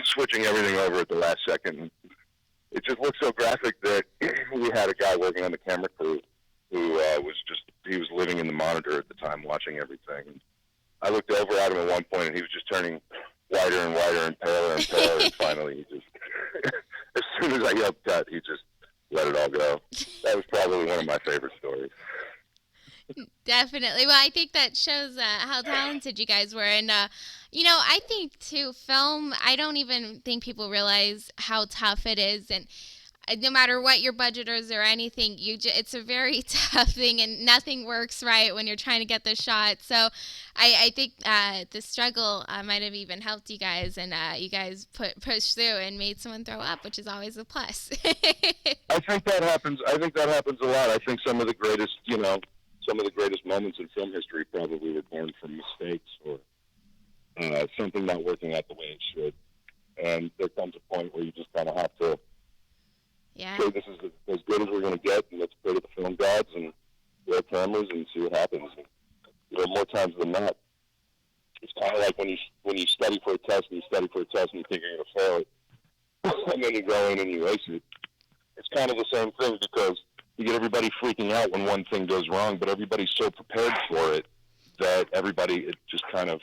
switching everything over at the last second. It just looked so graphic that we had a guy working on the camera crew who he was living in the monitor at the time watching everything. And I looked over at him at one point, and he was just turning whiter and whiter and paler, and finally he just, as soon as I yelled cut, he just let it all go. That was probably one of my favorite stories. Definitely. Well, I think that shows how talented you guys were. And, I think, too, film, I don't even think people realize how tough it is. And no matter what your budget is or anything, it's a very tough thing, and nothing works right when you're trying to get the shot. So I think the struggle might have even helped you guys, and you guys pushed through and made someone throw up, which is always a plus. I think that happens. I think that happens a lot. I think some of the greatest moments in film history probably were born from mistakes or something not working out the way it should. And there comes a point where you just kind of have to say, this is as good as we're going to get, and let's pray to the film gods and wear cameras and see what happens. And, more times than not, it's kind of like when you study for a test and you think you're going to fail it, and then you go in and you ace it. It's kind of the same thing, because you get everybody freaking out when one thing goes wrong, but everybody's so prepared for it that it just kind of,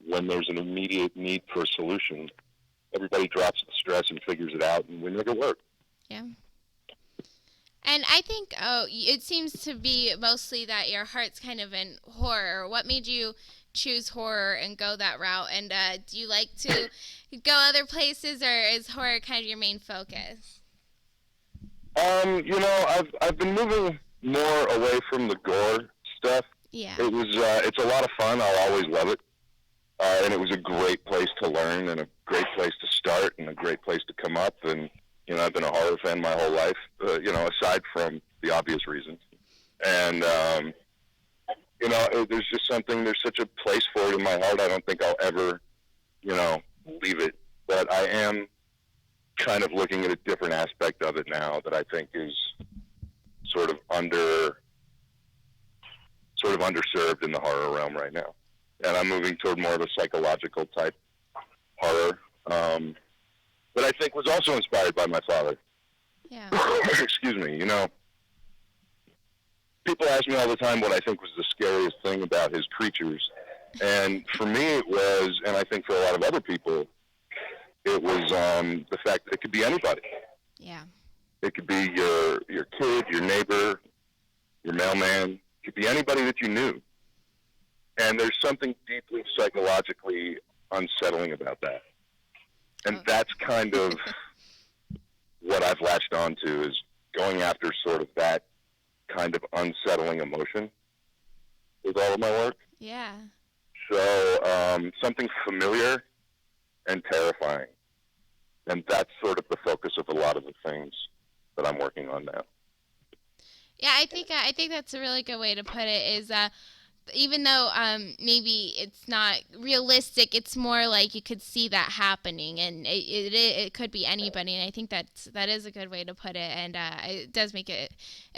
when there's an immediate need for a solution, everybody drops the stress and figures it out, and we make it work. Yeah. And I think it seems to be mostly that your heart's kind of in horror. What made you choose horror and go that route? And do you like to go other places, or is horror kind of your main focus? I've been moving more away from the gore stuff. Yeah. It's a lot of fun. I'll always love it. And it was a great place to learn, and a great place to start, and a great place to come up. And, I've been a horror fan my whole life, aside from the obvious reasons. And, there's just there's such a place for it in my heart. I don't think I'll ever, leave it. But I am kind of looking at a different aspect of it now that I think is sort of underserved in the horror realm right now. And I'm moving toward more of a psychological type horror, that I think was also inspired by my father. Yeah. Excuse me. You know, people ask me all the time what I think was the scariest thing about his creatures. And for me it was, and I think for a lot of other people, it was the fact that it could be anybody. Yeah. It could be your kid, your neighbor, your mailman. It could be anybody that you knew. And there's something deeply psychologically unsettling about that. And that's kind of what I've latched onto, is going after sort of that kind of unsettling emotion with all of my work. Yeah. So something familiar and terrifying. And that's sort of the focus of a lot of the things that I'm working on now. Yeah, I think that's a really good way to put it, is even though maybe it's not realistic, it's more like you could see that happening, and it could be anybody, and I think that is a good way to put it, and it does make it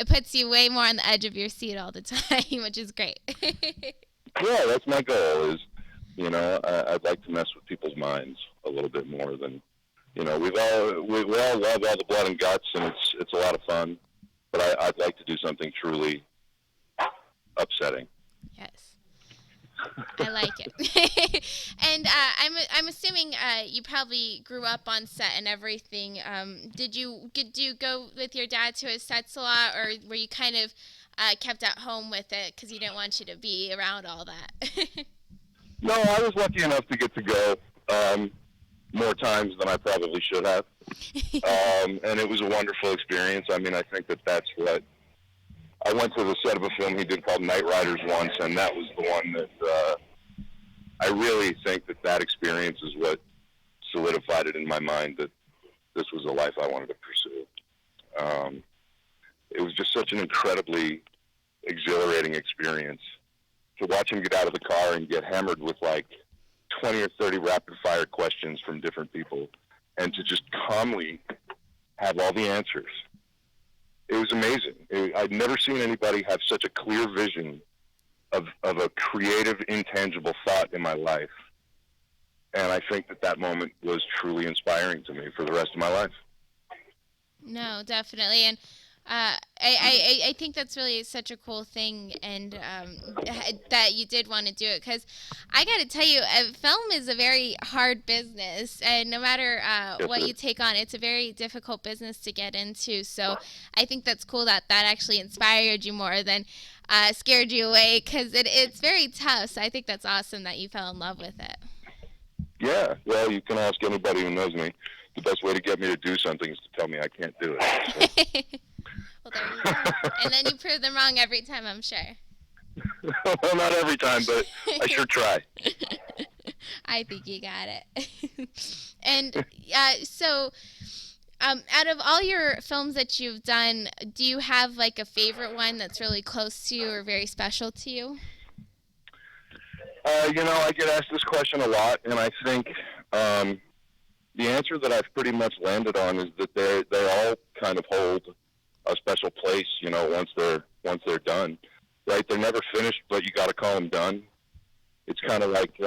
puts you way more on the edge of your seat all the time, which is great. Yeah, that's my goal, is, you know, I'd like to mess with people's minds a little bit more than, you know, we all love all the blood and guts, and it's a lot of fun, but I'd like to do something truly upsetting. Yes, I like it. And I'm assuming you probably grew up on set and everything. Did you go with your dad to his sets a lot, or were you kind of kept at home with it because he didn't want you to be around all that? No, I was lucky enough to get to go more times than I probably should have. And it was a wonderful experience. I mean, I think that's what... I went to the set of a film he did called Night Riders once, and that was the one that I really think that experience is what solidified it in my mind that this was a life I wanted to pursue. It was just such an incredibly exhilarating experience to watch him get out of the car and get hammered with like 20 or 30 rapid-fire questions from different people, and to just calmly have all the answers. It was amazing. I'd never seen anybody have such a clear vision of a creative, intangible thought in my life. And I think that moment was truly inspiring to me for the rest of my life. No, definitely. And I think that's really such a cool thing, and that you did want to do it, because I got to tell you, film is a very hard business, and no matter what you take on, it's a very difficult business to get into. So I think that's cool that actually inspired you more than scared you away, because it's very tough. So I think that's awesome that you fell in love with it. Yeah, well, you can ask anybody who knows me. The best way to get me to do something is to tell me I can't do it. So. Well, there you go. And then you prove them wrong every time, I'm sure. Well, not every time, but I sure try. I think you got it. And so, out of all your films that you've done, do you have like a favorite one that's really close to you or very special to you? You know, I get asked this question a lot, and I think the answer that I've pretty much landed on is that they all kind of hold a special place, you know, once they're done, right? They're never finished, but you got to call them done. It's kind of like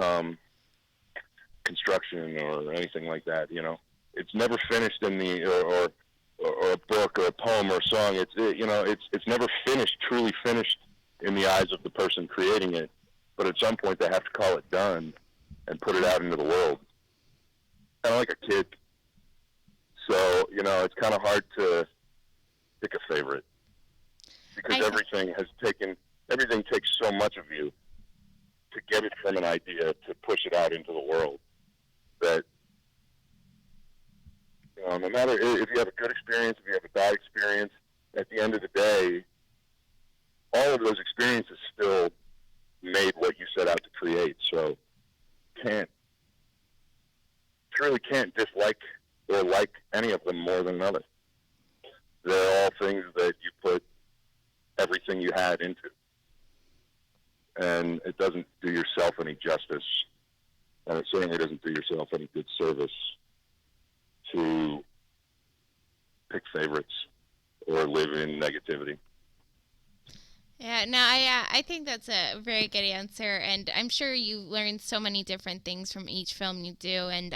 construction or anything like that, you know. It's never finished in or a book or a poem or a song. It's never finished, truly finished in the eyes of the person creating it. But at some point, they have to call it done and put it out into the world. Kind of like a kid. So, you know, it's kind of hard to pick a favorite, because everything takes so much of you to get it from an idea to push it out into the world, that, you know, no matter if you have a good experience, if you have a bad experience, at the end of the day, all of those experiences still made what you set out to create. So truly can't dislike or like any of them more than another. They're all things that you put everything you had into. And it doesn't do yourself any justice. And it certainly doesn't do yourself any good service to pick favorites or live in negativity. Yeah, no, I think that's a very good answer, and I'm sure you learn so many different things from each film you do, and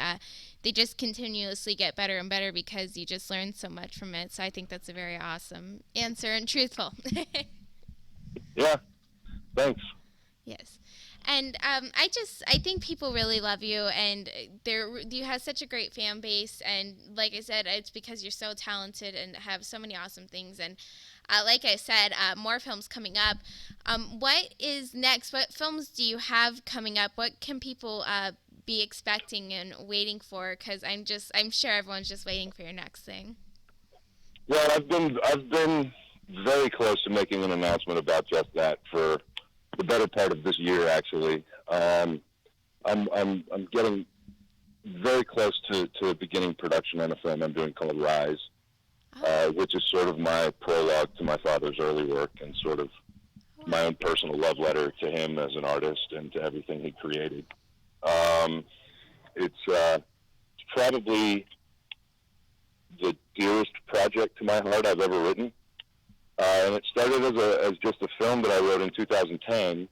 they just continuously get better and better because you just learn so much from it. So I think that's a very awesome answer and truthful. Yeah, thanks. Yes. And I think people really love you, and you have such a great fan base. And like I said, it's because you're so talented and have so many awesome things. And like I said, more films coming up. What is next? What films do you have coming up? What can people be expecting and waiting for? Because I'm sure everyone's just waiting for your next thing. Well, I've been very close to making an announcement about just that for the better part of this year, actually. I'm getting very close to beginning production on a film I'm doing called Rise, which is sort of my prologue to my father's early work and sort of my own personal love letter to him as an artist and to everything he created. It's probably the dearest project to my heart I've ever written. And it started as just a film that I wrote in 2010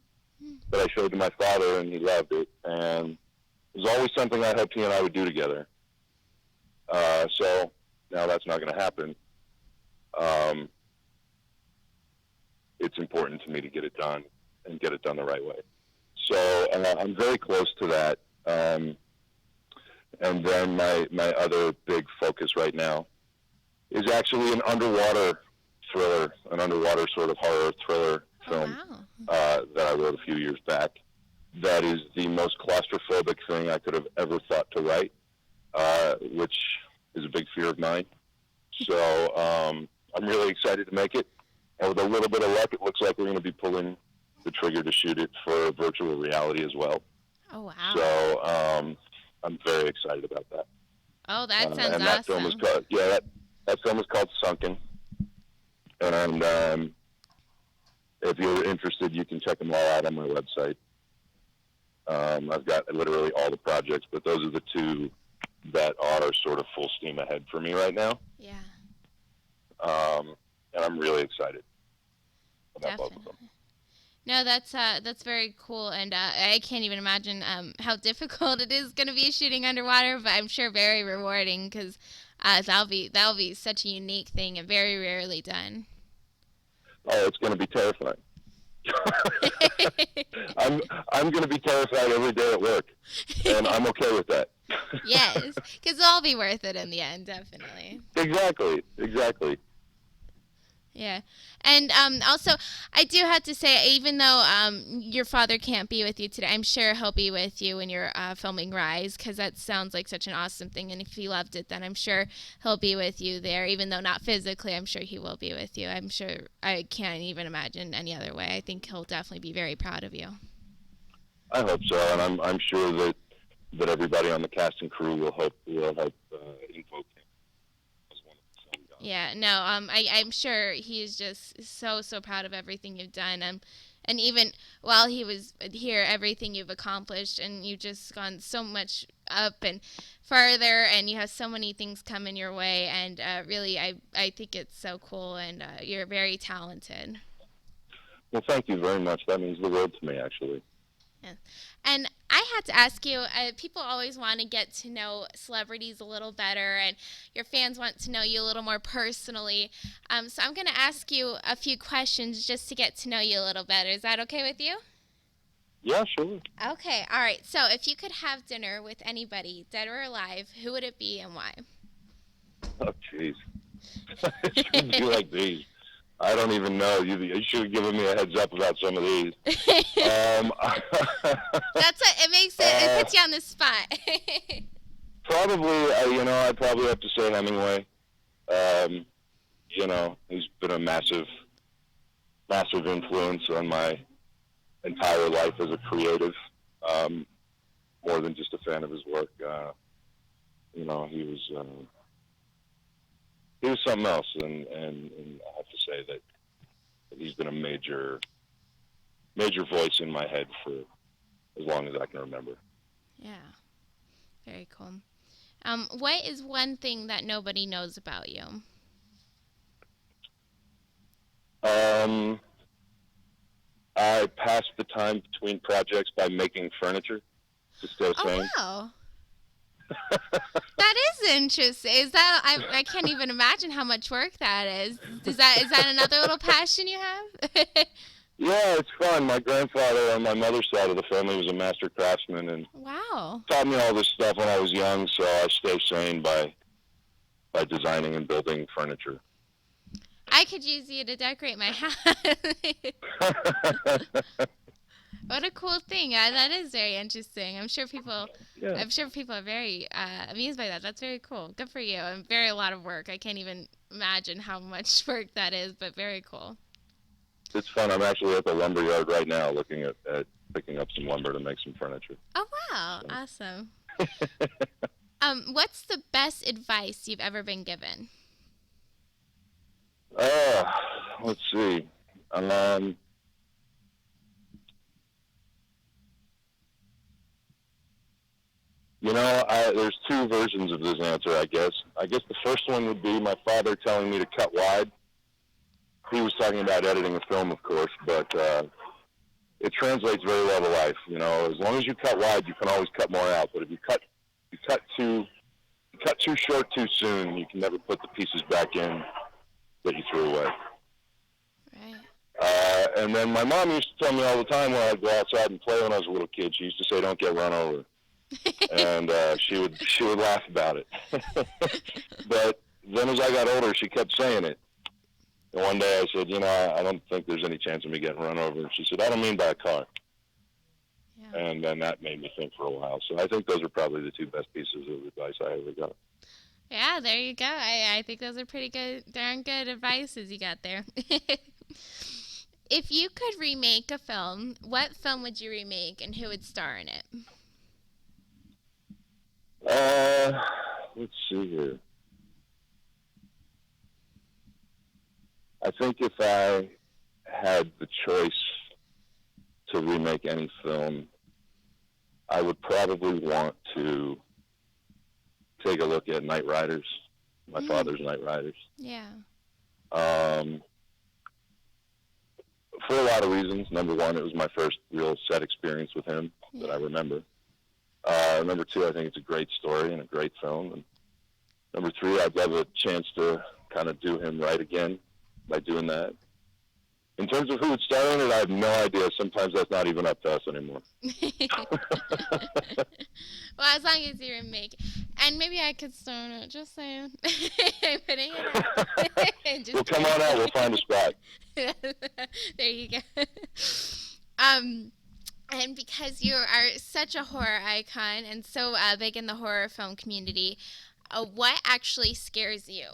that I showed to my father, and he loved it. And it was always something I hoped he and I would do together. So now that's not going to happen. It's important to me to get it done and get it done the right way. So I'm very close to that. And then my other big focus right now is actually an underwater thriller, an underwater sort of horror thriller film that I wrote a few years back. That is the most claustrophobic thing I could have ever thought to write, which is a big fear of mine. So I'm really excited to make it. And with a little bit of luck, it looks like we're going to be pulling the trigger to shoot it for virtual reality as well. Oh, wow. So I'm very excited about that. Oh, that sounds and that awesome. Film is called, that film is called Sunken. And if you're interested, you can check them all out on my website. I've got literally all the projects, but those are the two that are sort of full steam ahead for me right now. Yeah. And I'm really excited about both of them. No, that's very cool, and I can't even imagine how difficult it is going to be shooting underwater, but I'm sure very rewarding because that'll be such a unique thing and very rarely done. Oh, it's going to be terrifying. I'm going to be terrified every day at work, and I'm okay with that. Yes, because it'll all be worth it in the end, definitely. Exactly. Yeah. And also, I do have to say, even though your father can't be with you today, I'm sure he'll be with you when you're filming Rise, because that sounds like such an awesome thing. And if he loved it, then I'm sure he'll be with you there, even though not physically. I'm sure he will be with you. I'm sure I can't even imagine any other way. I think he'll definitely be very proud of you. I hope so, and I'm sure that everybody on the cast and crew will help invoke him. Yeah, no, I'm sure he's just so proud of everything you've done, and even while he was here, everything you've accomplished, and you've just gone so much up and farther, and you have so many things coming your way, and really, I think it's so cool, and you're very talented. Well, thank you very much. That means the world to me, actually. Yeah. And I had to ask you, people always want to get to know celebrities a little better, and your fans want to know you a little more personally. So I'm going to ask you a few questions just to get to know you a little better. Is that okay with you? Yeah, sure. Okay, all right. So if you could have dinner with anybody, dead or alive, who would it be and why? Oh, jeez. It should be like these. I don't even know. You should have given me a heads up about some of these. That's what it makes it puts you on the spot. Probably, I'd probably have to say Hemingway. He's been a massive influence on my entire life as a creative. More than just a fan of his work. He was something else, and I have to say that he's been a major voice in my head for as long as I can remember. Yeah, very cool. What is one thing that nobody knows about you? time between projects by making furniture to stay sane. Oh, wow. That is interesting. Is that I can't even imagine how much work that is. Is that another little passion you have? Yeah, it's fun. My grandfather on my mother's side of the family was a master craftsman and Wow. taught me all this stuff when I was young, so I stay sane by designing and building furniture. I could use you to decorate my house. What a cool thing. That is very interesting. I'm sure people are very amused by that. That's very cool. Good for you. And a lot of work. I can't even imagine how much work that is, but very cool. It's fun. I'm actually at the lumber yard right now looking at picking up some lumber to make some furniture. Oh, wow. So. Awesome. What's the best advice you've ever been given? Let's see. There's two versions of this answer, I guess. I guess the first one would be my father telling me to cut wide. He was talking about editing a film, of course, but it translates very well to life. You know, as long as you cut wide, you can always cut more out. But if you cut too short too soon, you can never put the pieces back in that you threw away. Right. And then my mom used to tell me all the time when I'd go outside and play when I was a little kid. She used to say, "Don't get run over," and she would laugh about it. But then as I got older, she kept saying it. And one day I said, I don't think there's any chance of me getting run over. And she said, "I don't mean by a car." Yeah. And then that made me think for a while. So I think those are probably the two best pieces of advice I ever got. Yeah, there you go. I think those are pretty good, darn good advices you got there. If you could remake a film, what film would you remake and who would star in it? Let's see here. I think if I had the choice to remake any film, I would probably want to take a look at Night Riders, my father's Night Riders. Yeah. For a lot of reasons. Number one, it was my first real set experience with him that I remember. Number two, I think it's a great story and a great film. And number three, I'd love a chance to kind of do him right again by doing that. In terms of who would star in it, I have no idea. Sometimes that's not even up to us anymore. Well, as long as you remake it. And maybe I could star in it, just saying. Putting it out. Well, come on out. We'll find a spot. There you go. And because you are such a horror icon and so big in the horror film community, what actually scares you?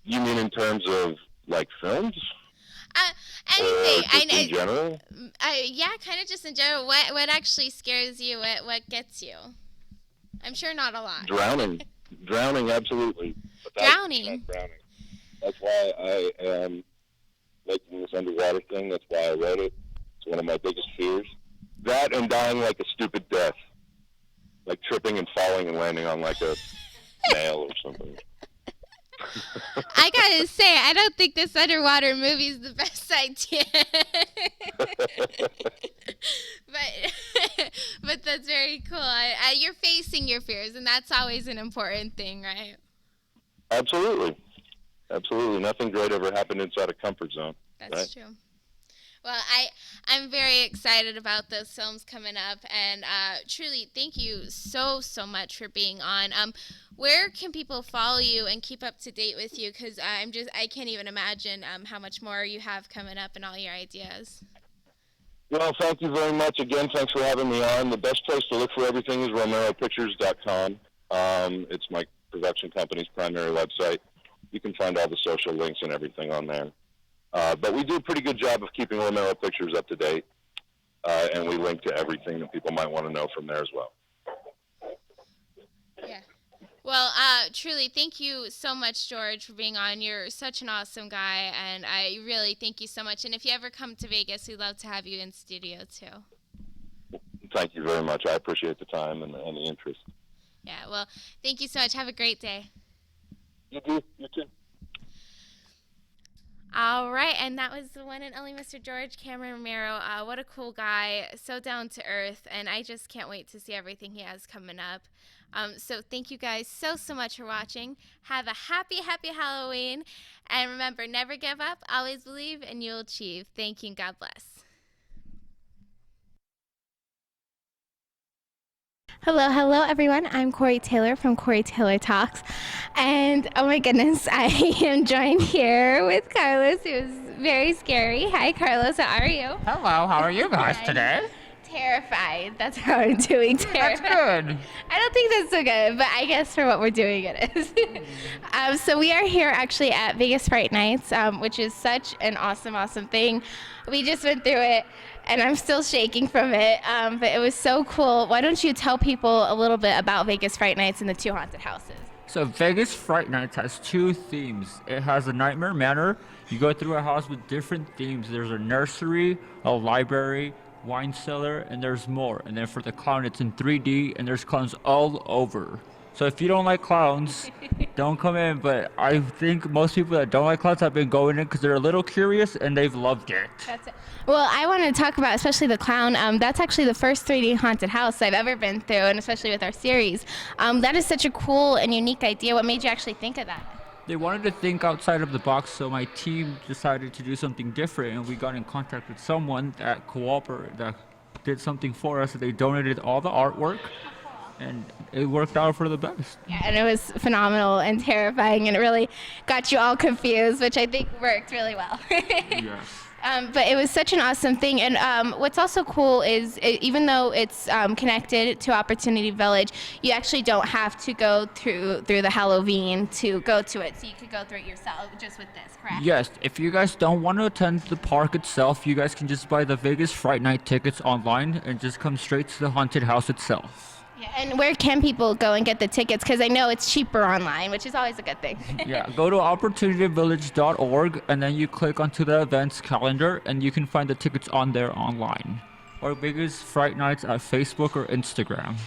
You mean in terms of like films? Anything. Just in general? Yeah, kind of just in general. What actually scares you? What gets you? I'm sure not a lot. Drowning, absolutely. Drowning. That's why I am making this underwater thing. That's why I wrote it. It's one of my biggest fears. That and dying like a stupid death. Like tripping and falling and landing on like a nail or something. I gotta say, I don't think this underwater movie is the best idea. but that's very cool. You're facing your fears, and that's always an important thing, right? Absolutely. Nothing great ever happened inside a comfort zone. That's true. Well, I'm very excited about those films coming up, and truly, thank you so much for being on. Where can people follow you and keep up to date with you? Because I can't even imagine how much more you have coming up and all your ideas. Well, thank you very much again. Thanks for having me on. The best place to look for everything is RomeroPictures.com. It's my production company's primary website. You can find all the social links and everything on there. But we do a pretty good job of keeping Romero Pictures up to date, and we link to everything that people might want to know from there as well. Yeah. Well, truly, thank you so much, George, for being on. You're such an awesome guy, and I really thank you so much. And if you ever come to Vegas, we'd love to have you in studio, too. Thank you very much. I appreciate the time and the interest. Yeah, well, thank you so much. Have a great day. You too. All right, and that was the one and only Mr. George Cameron Romero. What a cool guy, so down to earth, and I just can't wait to see everything he has coming up. So thank you guys so much for watching. Have a happy Halloween, and remember, never give up, always believe, and you'll achieve. Thank you, and God bless. Hello everyone. I'm Corey Taylor from Corey Taylor Talks. And oh my goodness, I am joined here with Carlos, who is very scary. Hi Carlos, how are you? Hello, how are you guys today? Terrified. That's how I'm doing. Terrified. That's good. I don't think that's so good, but I guess for what we're doing it is. So we are here actually at Vegas Fright Nights, which is such an awesome thing. We just went through it, and I'm still shaking from it, but it was so cool. Why don't you tell people a little bit about Vegas Fright Nights and the 2 haunted houses? So Vegas Fright Nights has 2 themes. It has a Nightmare Manor. You go through a house with different themes. There's a nursery, a library, wine cellar, and there's more. And then for the clown, it's in 3D, and there's clowns all over. So if you don't like clowns, don't come in. But I think most people that don't like clowns have been going in because they're a little curious, and they've loved it. That's it. Well, I want to talk about especially the clown. That's actually the first 3D haunted house I've ever been through, and especially with our series. That is such a cool and unique idea. What made you actually think of that? They wanted to think outside of the box, so my team decided to do something different, and we got in contact with someone that did something for us. They donated all the artwork, and it worked out for the best. Yeah, and it was phenomenal and terrifying, and it really got you all confused, which I think worked really well. Yes. But it was such an awesome thing. And what's also cool is even though it's connected to Opportunity Village, you actually don't have to go through the Halloween to go to it. So you could go through it yourself just with this, correct? Yes, if you guys don't want to attend the park itself, you guys can just buy the Vegas Fright Night tickets online and just come straight to the haunted house itself. Yeah, and where can people go and get the tickets? Because I know it's cheaper online, which is always a good thing. Yeah, go to opportunityvillage.org, and then you click onto the events calendar, and you can find the tickets on there online. Or Vegas Fright Nights at Facebook or Instagram.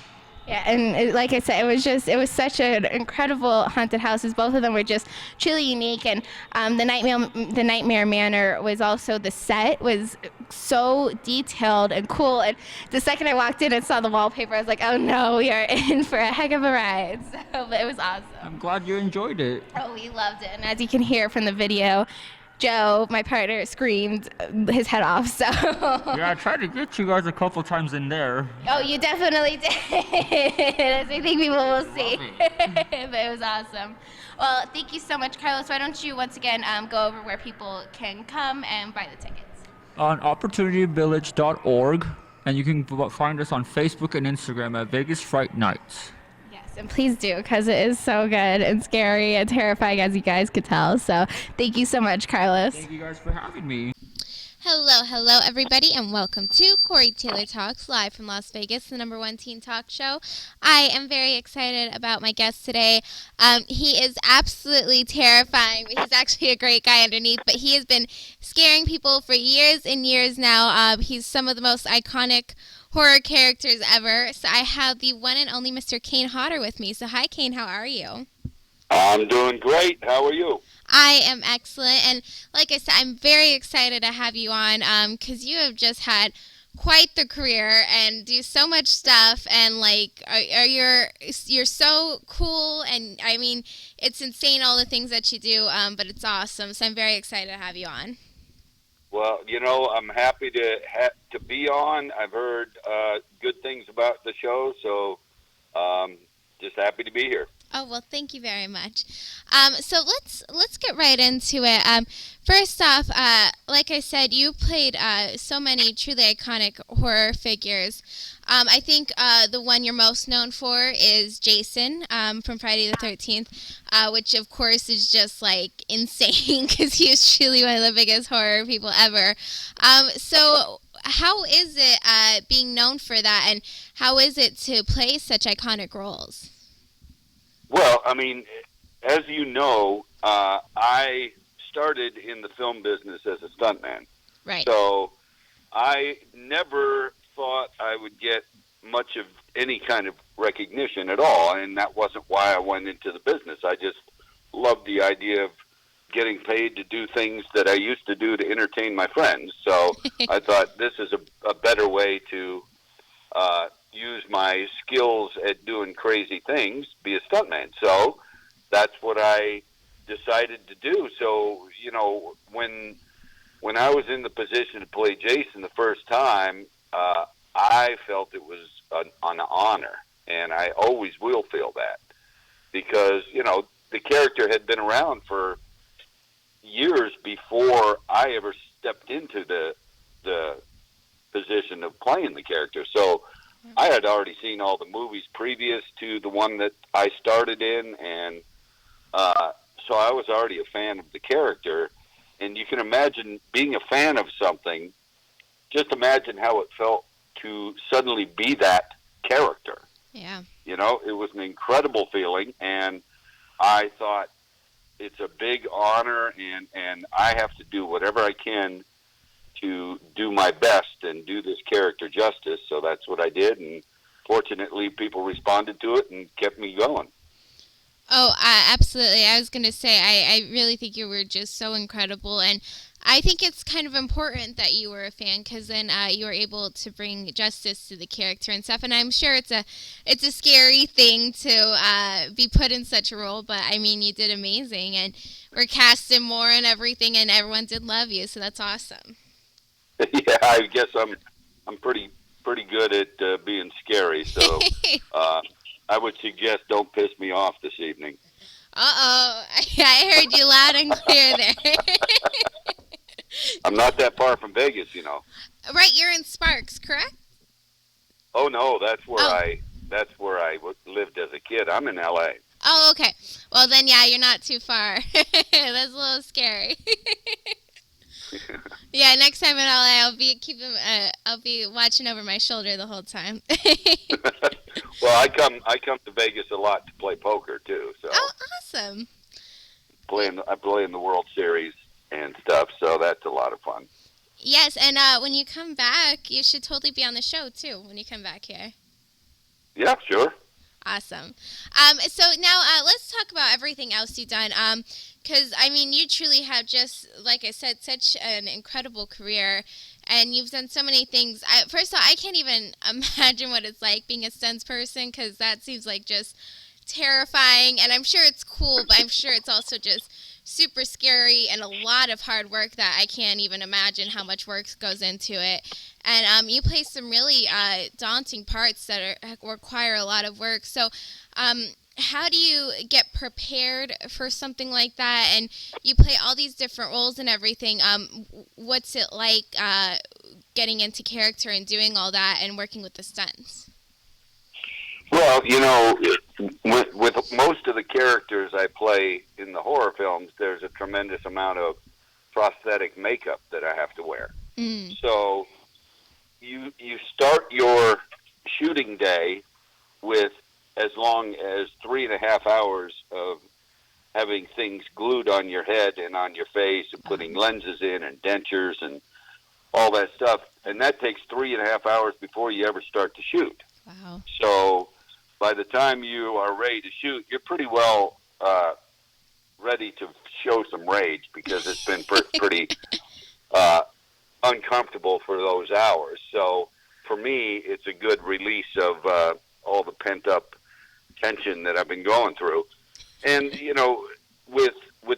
Yeah, and like I said, it was such an incredible haunted houses. Both of them were just truly unique, and the Nightmare Manor was also, the set was so detailed and cool. And the second I walked in and saw the wallpaper, I was like, oh no, we are in for a heck of a ride. So, but it was awesome. I'm glad you enjoyed it. Oh, we loved it, and as you can hear from the video, Joe, my partner, screamed his head off, so. Yeah, I tried to get you guys a couple times in there. Oh, you definitely did. As I think people will see. But it was awesome. Well, thank you so much, Carlos. Why don't you once again go over where people can come and buy the tickets? On opportunityvillage.org, and you can find us on Facebook and Instagram at Vegas Fright Nights. And please do, because it is so good and scary and terrifying, as you guys could tell. So thank you so much, Carlos. Thank you guys for having me. Hello, everybody, and welcome to Corey Taylor Talks, live from Las Vegas, the #1 teen talk show. I am very excited about my guest today. He is absolutely terrifying. He's actually a great guy underneath, but he has been scaring people for years and years now. He's some of the most iconic horror characters ever. So I have the one and only Mr. Kane Hodder with me. So hi, Kane, how are you? I'm doing great. How are you? I am excellent, and like I said, I'm very excited to have you on because you have just had quite the career and do so much stuff, and like you're so cool, and I mean it's insane all the things that you do, but it's awesome. So I'm very excited to have you on. Well, you know, I'm happy to be on. I've heard good things about the show, so just happy to be here. Oh, well, thank you very much. So let's get right into it. First off, like I said, you played so many truly iconic horror figures. I think the one you're most known for is Jason from Friday the 13th, which, of course, is just, like, insane because he is truly one of the biggest horror people ever. So how is it being known for that, and how is it to play such iconic roles? Well, I mean, as you know, I started in the film business as a stuntman. Right. So I never thought I would get much of any kind of recognition at all, and that wasn't why I went into the business. I just loved the idea of getting paid to do things that I used to do to entertain my friends. So I thought this is a better way to use my skills at doing crazy things, be a stuntman. So that's what I decided to do. So, you know, when I was in the position to play Jason the first time, I felt it was an honor, and I always will feel that because, you know, the character had been around for years before I ever stepped into the position of playing the character. So I had already seen all the movies previous to the one that I started in, and so I was already a fan of the character. And you can imagine being a fan of something, just imagine how it felt to suddenly be that character. Yeah. You know, it was an incredible feeling, and I thought it's a big honor, and I have to do whatever I can to do my best and do this character justice. So that's what I did, and fortunately people responded to it and kept me going. Oh, absolutely. I was going to say, I really think you were just so incredible. And I think it's kind of important that you were a fan because then you were able to bring justice to the character and stuff. And I'm sure it's a scary thing to be put in such a role. But, I mean, you did amazing. And we're casting more and everything, and everyone did love you. So that's awesome. Yeah, I guess I'm pretty good at being scary. So I would suggest don't piss me off this evening. Uh-oh. I heard you loud and clear there. I'm not that far from Vegas, you know. Right, you're in Sparks, correct? Oh no, that's where I lived as a kid. I'm in L.A. Oh, okay. Well, then, yeah, you're not too far. That's a little scary. Yeah, next time in LA, I'll be watching over my shoulder the whole time. Well, I come to Vegas a lot to play poker too. So oh, awesome! I play in the World Series and stuff, so that's a lot of fun. Yes, and when you come back, you should totally be on the show too. When you come back here. Yeah, sure. Awesome. So now let's talk about everything else you've done. Because, I mean, you truly have just, like I said, such an incredible career. And you've done so many things. First of all, I can't even imagine what it's like being a stunts person because that seems like just terrifying. And I'm sure it's cool, but I'm sure it's also just super scary and a lot of hard work that I can't even imagine how much work goes into it. And you play some really daunting parts that require a lot of work. So how do you get prepared for something like that? And you play all these different roles and everything. What's it like getting into character and doing all that and working with the stunts? Well, you know, with most of the characters I play in the horror films, there's a tremendous amount of prosthetic makeup that I have to wear. Mm. So you start your shooting day with as long as 3.5 hours of having things glued on your head and on your face and putting lenses in and dentures and all that stuff. And that takes 3.5 hours before you ever start to shoot. Wow. So by the time you are ready to shoot, you're pretty well ready to show some rage because it's been pretty uncomfortable for those hours. So for me, it's a good release of all the pent-up tension that I've been going through. And, you know, with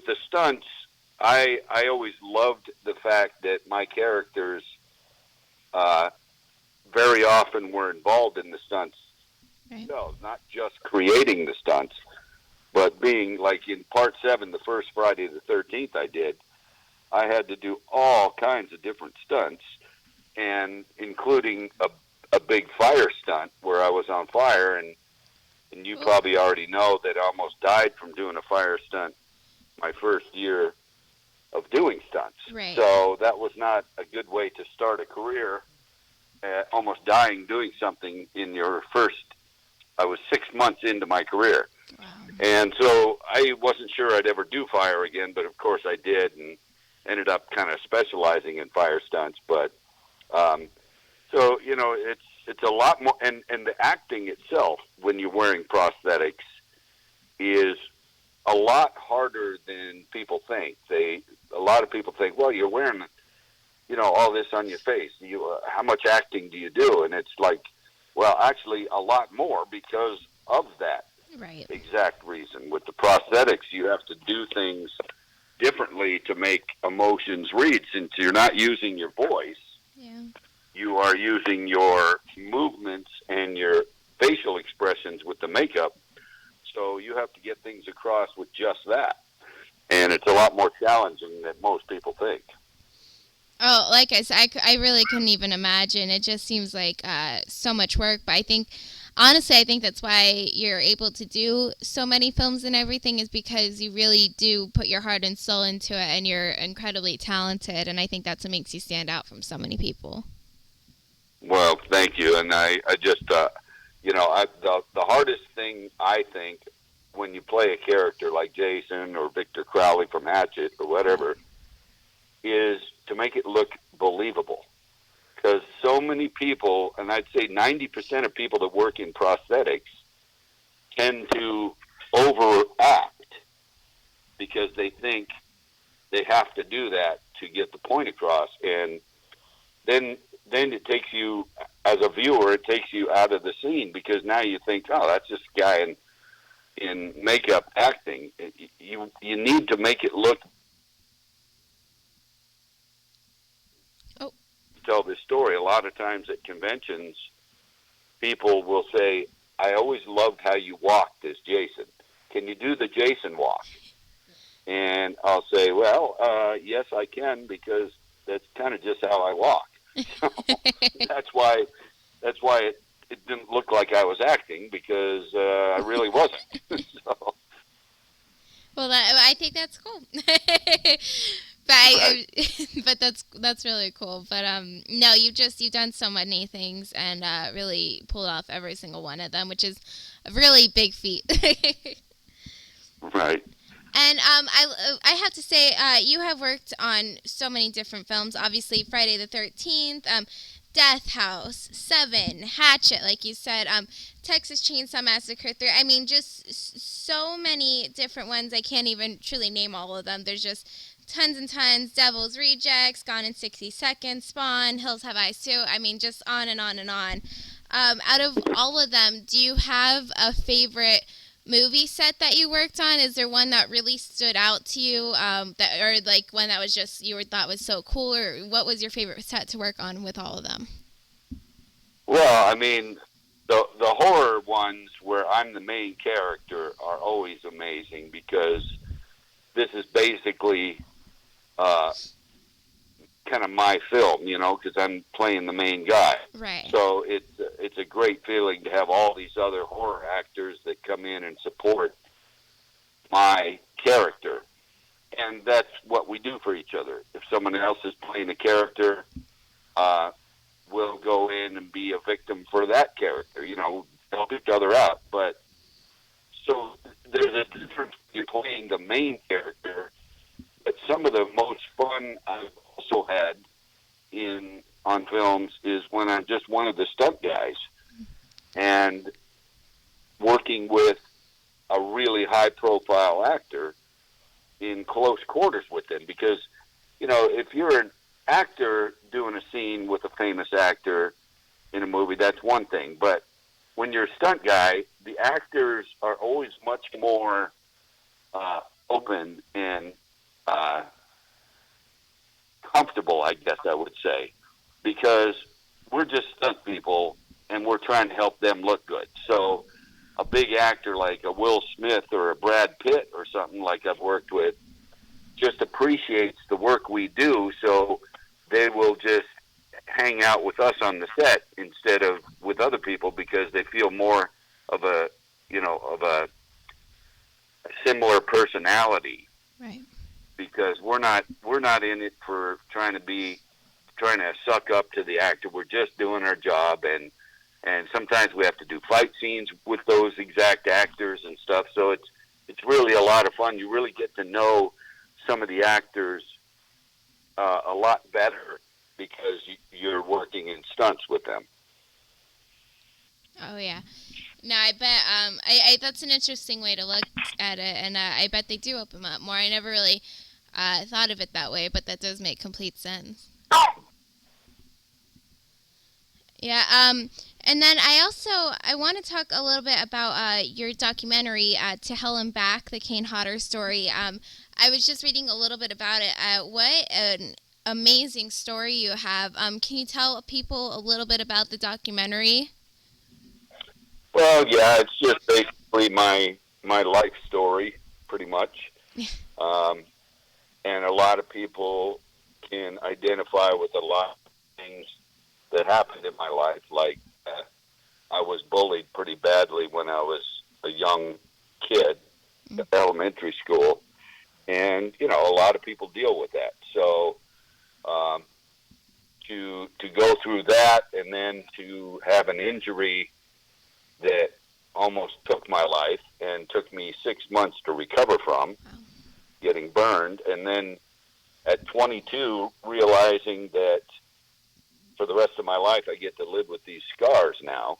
the stunts, I always loved the fact that my characters very often were involved in the stunts. Right. No, not just creating the stunts, but being like in Part 7, the first Friday the 13th I had to do all kinds of different stunts, and including a big fire stunt where I was on fire, and you probably already know that I almost died from doing a fire stunt my first year of doing stunts. Right. So that was not a good way to start a career, almost dying doing something in your first. I was 6 months into my career. Wow. And so I wasn't sure I'd ever do fire again, but of course I did, and ended up kind of specializing in fire stunts. But so, you know, it's a lot more, and the acting itself, when you're wearing prosthetics, is a lot harder than people think. A lot of people think, well, you're wearing, all this on your face. How much acting do you do? And it's like, well, actually, a lot more because of that exact reason. With the prosthetics, you have to do things differently to make emotions read. Since you're not using your voice, you are using your movements and your facial expressions with the makeup. So you have to get things across with just that. And it's a lot more challenging than most people think. Oh, like I said, I really couldn't even imagine. It just seems like so much work. But honestly, I think that's why you're able to do so many films and everything, is because you really do put your heart and soul into it, and you're incredibly talented. And I think that's what makes you stand out from so many people. Well, thank you. And I just, the hardest thing, I think, when you play a character like Jason or Victor Crowley from Hatchet or whatever, is to make it look believable. Because so many people, and I'd say 90% of people that work in prosthetics tend to overact because they think they have to do that to get the point across. And then it takes you, as a viewer, it takes you out of the scene, because now you think, oh, that's just a guy in makeup acting. You need to make it look. Tell this story. A lot of times at conventions, people will say, I always loved how you walked as Jason. Can you do the Jason walk? And I'll say, well, yes, I can, because that's kind of just how I walk. So that's why it didn't look like I was acting, because I really wasn't. So. Well, I think that's cool. But that's really cool. But no, you've done so many things and really pulled off every single one of them, which is a really big feat. Right. And I have to say, you have worked on so many different films. Obviously, Friday the 13th, Death House, Seven, Hatchet, like you said, Texas Chainsaw Massacre 3. I mean, just so many different ones. I can't even truly name all of them. There's just tons and tons. Devil's Rejects, Gone in 60 Seconds, Spawn, Hills Have Eyes 2. I mean, just on and on and on. Out of all of them, do you have a favorite movie set that you worked on? Is there one that really stood out to you, or like one that was just you thought was so cool, or what was your favorite set to work on with all of them? Well, I mean, the horror ones where I'm the main character are always amazing, because this is basically kind of my film, because I'm playing the main guy. Right. So it's a great feeling to have all these other horror actors that come in and support my character. And that's what we do for each other. If someone else is playing a character, we'll go in and be a victim for that character, help each other out. But so there's a difference in playing the main character. But some of the most fun I've also had on films is when I'm just one of the stunt guys and working with a really high-profile actor in close quarters with them. Because, if you're an actor doing a scene with a famous actor in a movie, that's one thing. But when you're a stunt guy, the actors are always much more open and comfortable, I guess I would say, because we're just stunt people and we're trying to help them look good. So a big actor like a Will Smith or a Brad Pitt or something like I've worked with just appreciates the work we do, so they will just hang out with us on the set instead of with other people, because they feel more of a similar personality. Right. Because we're not in it for trying to suck up to the actor. We're just doing our job, and sometimes we have to do fight scenes with those exact actors and stuff. So it's really a lot of fun. You really get to know some of the actors a lot better because you're working in stunts with them. Oh yeah. No, I bet that's an interesting way to look at it, and I bet they do open up more. I never really thought of it that way, but that does make complete sense. Yeah. And then I want to talk a little bit about your documentary, To Hell and Back, the Kane Hodder story. I was just reading a little bit about it. What an amazing story you have. Can you tell people a little bit about the documentary? Well, yeah, it's just basically my life story, pretty much. And a lot of people can identify with a lot of things that happened in my life. Like I was bullied pretty badly when I was a young kid, in elementary school, and a lot of people deal with that. So to go through that, and then to have an injury that almost took my life and took me 6 months to recover from, getting burned, and then at 22 realizing that for the rest of my life I get to live with these scars now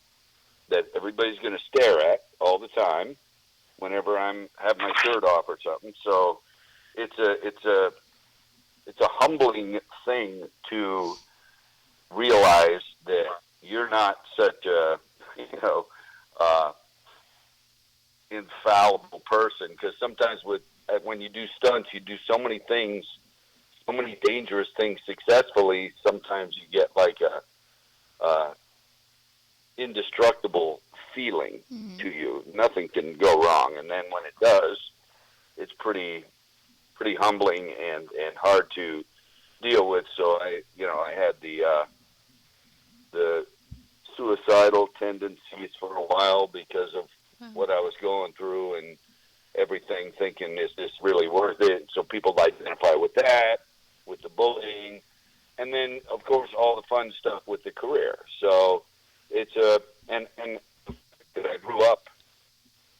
that everybody's going to stare at all the time whenever have my shirt off or something. So it's a humbling thing to realize that you're not such a infallible person, because sometimes when you do stunts, you do so many things, so many dangerous things successfully. Sometimes you get like a indestructible feeling to you. Nothing can go wrong, and then when it does, it's pretty humbling and hard to deal with. So I had the suicidal tendencies for a while because of what I was going through and everything, thinking, is this really worth it? So people identify with that, with the bullying, and then of course all the fun stuff with the career. So it's and I grew up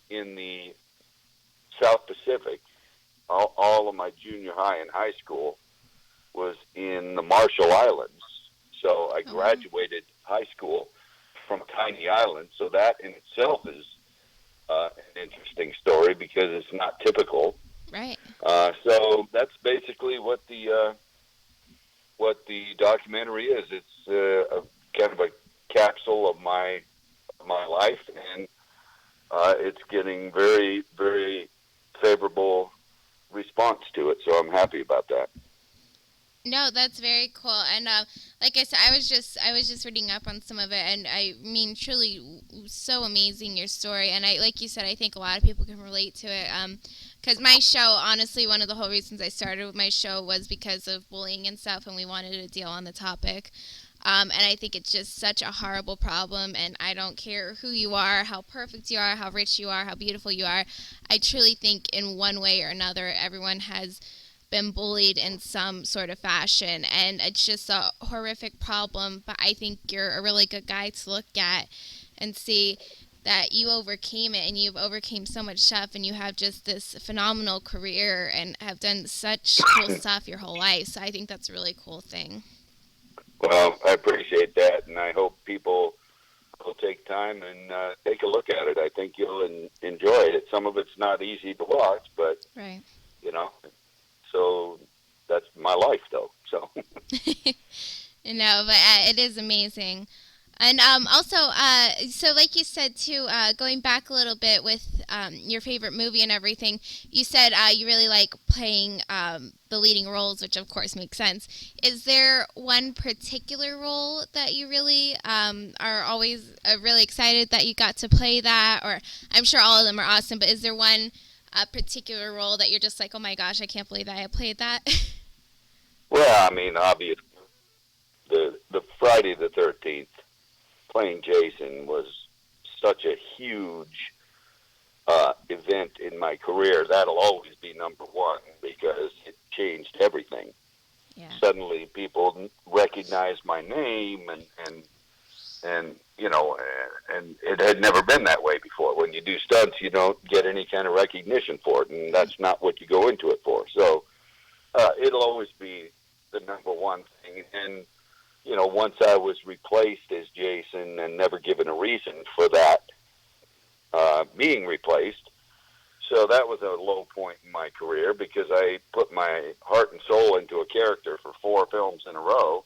in the South Pacific. All of my junior high and high school was in the Marshall Islands. So I graduated high school from a tiny island. So that in itself is an interesting story because it's not typical. Right. So that's basically what the documentary is. It's a kind of a capsule of my life, and it's getting very, very favorable response to it. So I'm happy about that. No, that's very cool. And like I said, I was just reading up on some of it, and I mean, truly so amazing, your story. And like you said, I think a lot of people can relate to it. Because my show, honestly, one of the whole reasons I started with my show was because of bullying and stuff, and we wanted to deal on the topic. And I think it's just such a horrible problem, and I don't care who you are, how perfect you are, how rich you are, how beautiful you are. I truly think in one way or another, everyone has been bullied in some sort of fashion, and it's just a horrific problem. But I think you're a really good guy to look at and see that you overcame it, and you've overcame so much stuff, and you have just this phenomenal career and have done such cool stuff your whole life. So I think that's a really cool thing. Well, I appreciate that, and I hope people will take time and take a look at it. I think you'll enjoy it. Some of it's not easy to watch, but right. So that's my life, though. So. No, but it is amazing. And also, so like you said, too, going back a little bit with your favorite movie and everything, you said you really like playing the leading roles, which of course makes sense. Is there one particular role that you really are always really excited that you got to play that? Or I'm sure all of them are awesome, but is there one particular role that you're just like, oh my gosh, I can't believe that I played that? Well, I mean, obviously, the Friday the 13th, playing Jason was such a huge event in my career. That'll always be number one because it changed everything. Yeah. Suddenly, people recognized my name, and it had never been that way before. When you do stunts, you don't get any kind of recognition for it, and that's not what you go into it for. So it'll always be the number one thing. And once I was replaced as Jason and never given a reason for that, being replaced. So that was a low point in my career because I put my heart and soul into a character for 4 films in a row,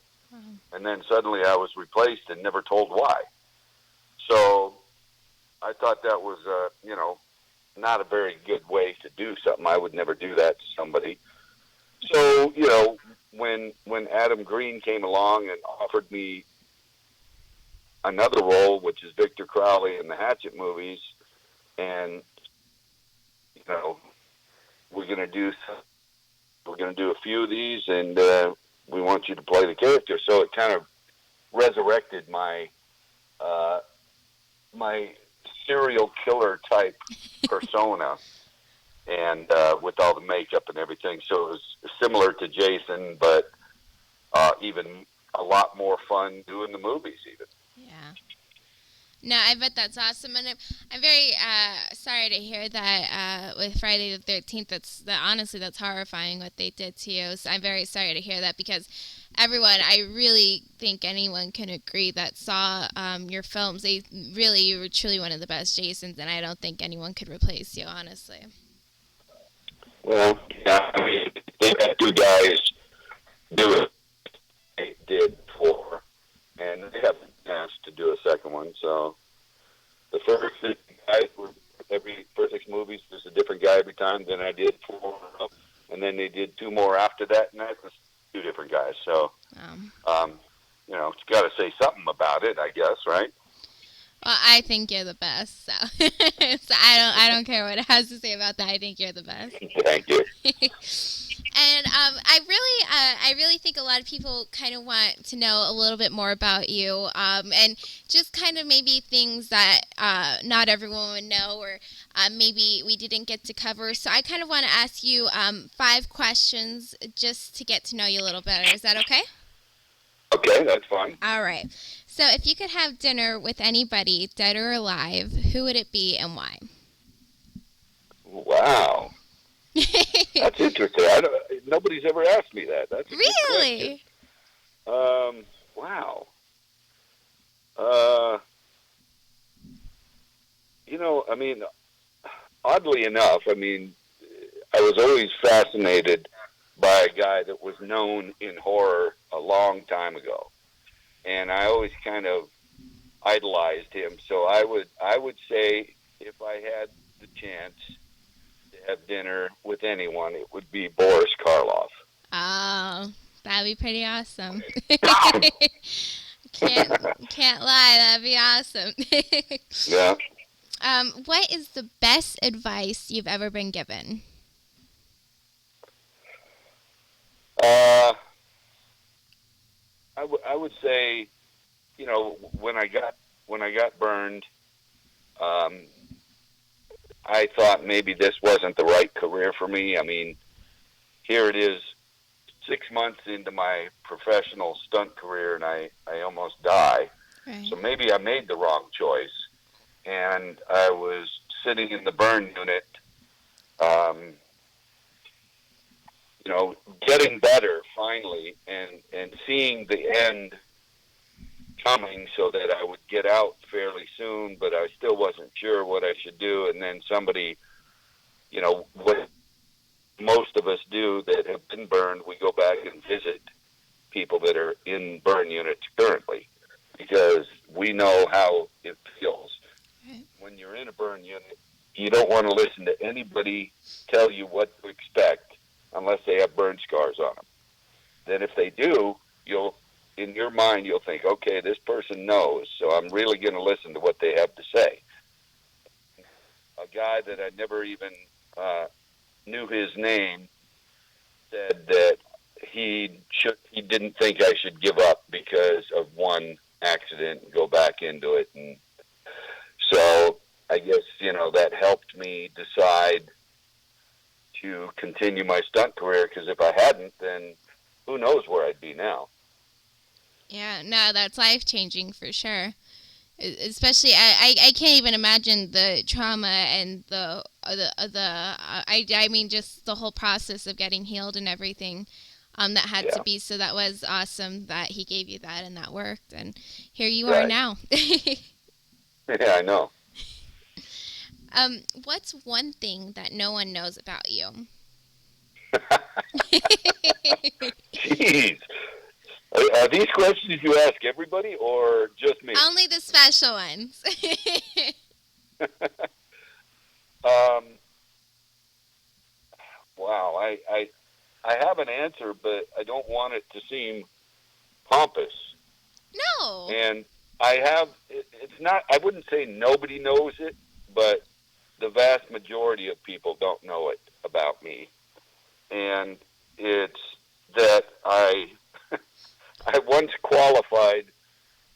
and then suddenly I was replaced and never told why. So I thought that was, not a very good way to do something. I would never do that to somebody. So, when Adam Green came along and offered me another role, which is Victor Crowley in the Hatchet movies, and we're going to do a few of these, and we want you to play the character. So it kind of resurrected my my serial killer type persona, and with all the makeup and everything. So it was similar to Jason, but even a lot more fun doing the movies even. Yeah. No, I bet that's awesome, and I'm very sorry to hear that with Friday the 13th. Honestly, that's horrifying what they did to you. So I'm very sorry to hear that because I really think anyone can agree that saw your films. You were truly one of the best Jasons, and I don't think anyone could replace you, honestly. Well, yeah, I mean, they had 2 guys do it. They did 4, and they haven't asked to do a second one. So the first 6 guys were every first 6 movies was a different guy every time. Then I did 4, and then they did 2 more after that, and that was 2 different guys. So, it's got to say something about it, I guess, right? Well, I think you're the best, so, so I don't care what it has to say about that. I think you're the best. Thank you. And I really think a lot of people kind of want to know a little bit more about you, and just kind of maybe things that not everyone would know, or maybe we didn't get to cover. So I kind of want to ask you 5 questions just to get to know you a little better. Is that okay? Okay, that's fine. All right. So if you could have dinner with anybody, dead or alive, who would it be and why? Wow. That's interesting. Nobody's ever asked me that. That's a really? Good question. Wow. I mean, oddly enough, I was always fascinated by a guy that was known in horror a long time ago, and I always kind of idolized him. So I would say if I had the chance to have dinner with anyone, it would be Boris Karloff. Oh, that'd be pretty awesome. Can't lie, that'd be awesome. Yeah. What is the best advice you've ever been given? I would say, when I got burned, I thought maybe this wasn't the right career for me. I mean, here it is, 6 months into my professional stunt career, and I almost die. Right. So maybe I made the wrong choice. And I was sitting in the burn unit, getting better finally, and seeing the end coming so that I would get out fairly soon, but I still wasn't sure what I should do. And then somebody, what most of us do that have been burned, we go back and visit people that are in burn units currently, because we know how it feels. Right. When you're in a burn unit, you don't want to listen to anybody tell you what to expect unless they have burn scars on them. Then if they do, in your mind, you'll think, okay, this person knows, so I'm really going to listen to what they have to say. A guy that I never even knew his name said that he didn't think I should give up because of one accident and go back into it. And so I guess, that helped me decide to continue my stunt career, because if I hadn't, then who knows where I'd be now. Yeah, no, that's life-changing for sure. Especially, I can't even imagine the trauma and I mean, just the whole process of getting healed and everything that had to be. So that was awesome that he gave you that and that worked. And here you are now. Yeah, I know. What's one thing that no one knows about you? Jeez. Are these questions you ask everybody or just me? Only the special ones. Wow. I have an answer, but I don't want it to seem pompous. No. And it's not, I wouldn't say nobody knows it, but the vast majority of people don't know it about me. And it's that I once qualified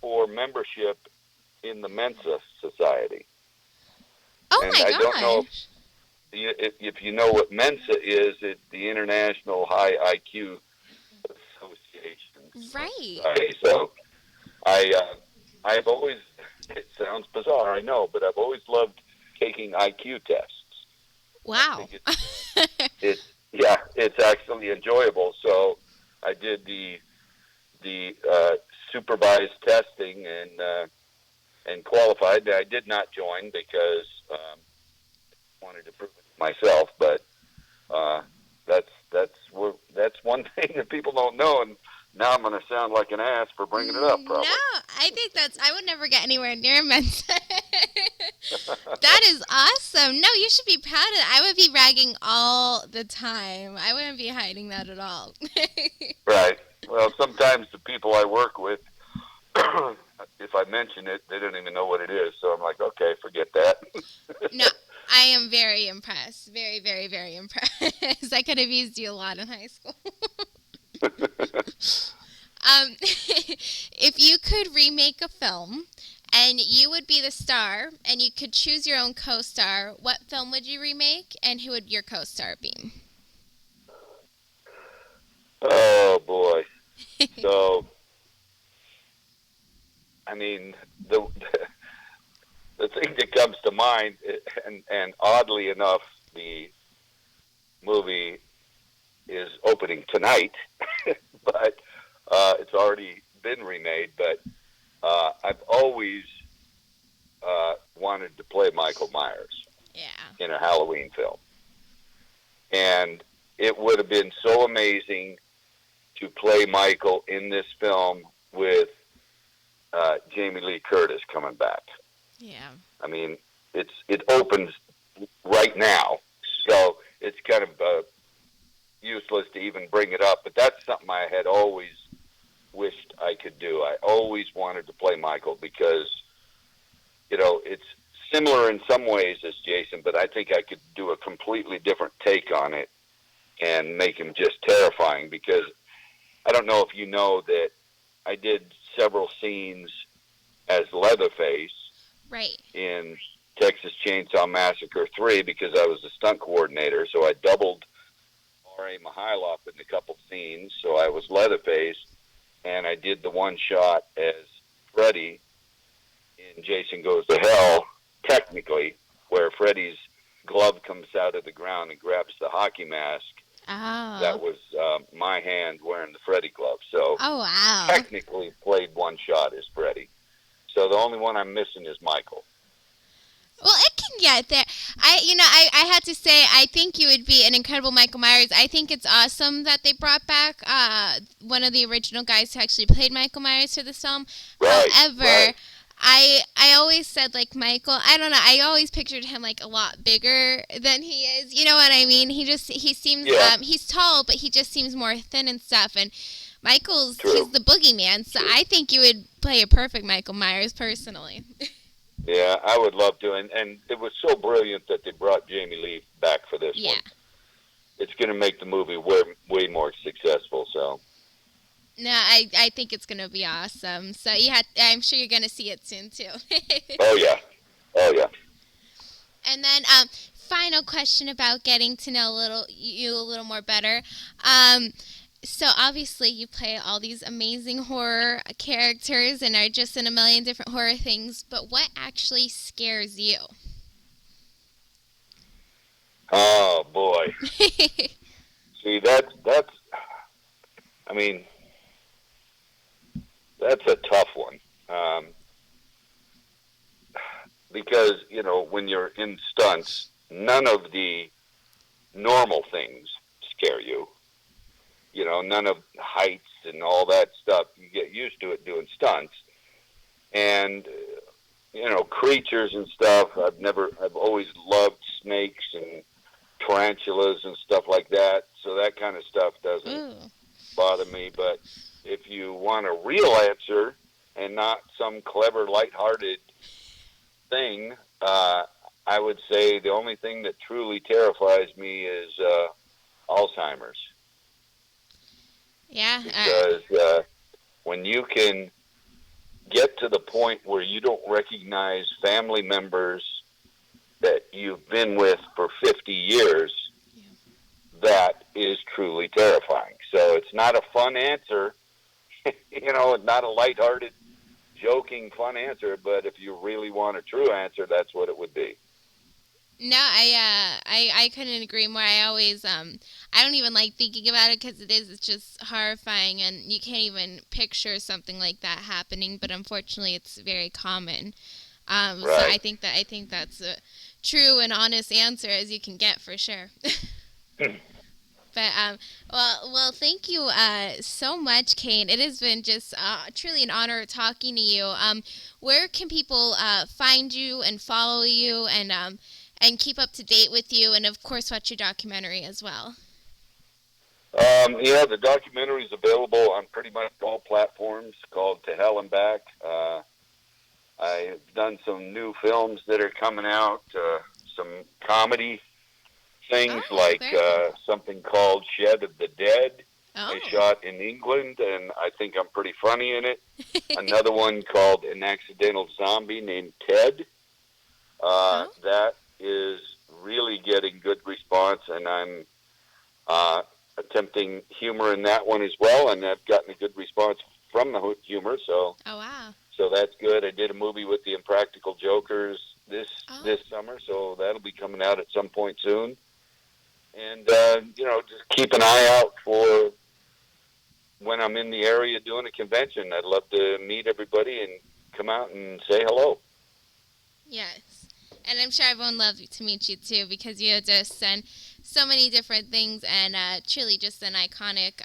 for membership in the Mensa Society. Oh and my I gosh. don't know if you know what Mensa is. It's the International High IQ Association. Right. So I've always, it sounds bizarre, I know, but I've always loved taking IQ tests. Wow. It's actually enjoyable. So I did the supervised testing and qualified. I did not join because I wanted to prove it to myself. But that's one thing that people don't know. And now I'm going to sound like an ass for bringing it up. Probably. No, I think I would never get anywhere near Mensa. That is awesome. No, you should be proud of that. I would be bragging all the time. I wouldn't be hiding that at all. Right. Well, sometimes the people I work with, if I mention it, they don't even know what it is. So I'm like, okay, forget that. No, I am very impressed. Very, very, very impressed. I could have used you a lot in high school. If you could remake a film and you would be the star and you could choose your own co-star, what film would you remake and who would your co-star be? Oh, boy. So, I mean, the thing that comes to mind, and oddly enough, the movie is opening tonight, but it's already been remade. But I've always wanted to play Michael Myers in a Halloween film. And it would have been so amazing to play Michael in this film with Jamie Lee Curtis coming back. Yeah. I mean, it opens right now, so it's kind of useless to even bring it up, but that's something I had always wished I could do. I always wanted to play Michael because, it's similar in some ways as Jason, but I think I could do a completely different take on it and make him just terrifying, because I don't know if you know that I did several scenes as Leatherface in Texas Chainsaw Massacre 3 because I was the stunt coordinator, so I doubled R.A. Mihailov in a couple scenes, so I was Leatherface, and I did the one shot as Freddy in Jason Goes to Hell, technically, where Freddy's glove comes out of the ground and grabs the hockey mask. Oh. That was my hand wearing the Freddy glove. So wow. Technically played one shot as Freddy. So the only one I'm missing is Michael. Well, it can get there. I had to say, I think you would be an incredible Michael Myers. I think it's awesome that they brought back one of the original guys who actually played Michael Myers for this film. Right, However, right. I always said, like, Michael, I don't know, I always pictured him, like, a lot bigger than he is. You know what I mean? He seems, he's tall, but he just seems more thin and stuff. And Michael's, he's the boogeyman, so I think you would play a perfect Michael Myers, personally. Yeah, I would love to. And it was so brilliant that they brought Jamie Lee back for this one. It's going to make the movie way more successful, so. No, I think it's going to be awesome. So I'm sure you're going to see it soon, too. Oh, yeah. And then final question about getting to know you a little more better. So obviously you play all these amazing horror characters and are just in a million different horror things, but what actually scares you? Oh, boy. See, that's I mean, that's a tough one. because, you know, when you're in stunts, none of the normal things scare you. You know, none of heights and all that stuff. You get used to it doing stunts. And, you know, creatures and stuff, I've always loved snakes and tarantulas and stuff like that. So that kind of stuff doesn't bother me. But if you want a real answer and not some clever, lighthearted thing, I would say the only thing that truly terrifies me is Alzheimer's. Yeah. Because when you can get to the point where you don't recognize family members that you've been with for 50 years, that is truly terrifying. So it's not a fun answer, you know, not a lighthearted, joking, fun answer, but if you really want a true answer, that's what it would be. No, I couldn't agree more. I always I don't even like thinking about it because it's just horrifying, and you can't even picture something like that happening. But unfortunately, it's very common. Right. So I think that's a true and honest answer as you can get for sure. But well, thank you so much, Kane. It has been just truly an honor talking to you. Where can people find you and follow you and keep up to date with you, and of course watch your documentary as well? Yeah, the documentary is available on pretty much all platforms, called To Hell and Back. I've done some new films that are coming out, some comedy things like something called Shed of the Dead. I shot in England, and I think I'm pretty funny in it. Another one called An Accidental Zombie named Ted. That is really getting good response, and I'm attempting humor in that one as well, and I've gotten a good response from the humor. So, so that's good. I did a movie with the Impractical Jokers this summer, so that'll be coming out at some point soon. And you know, just keep an eye out for when I'm in the area doing a convention. I'd love to meet everybody and come out and say hello. Yes. And I'm sure everyone loves to meet you too, because you have just done so many different things, and truly just an iconic.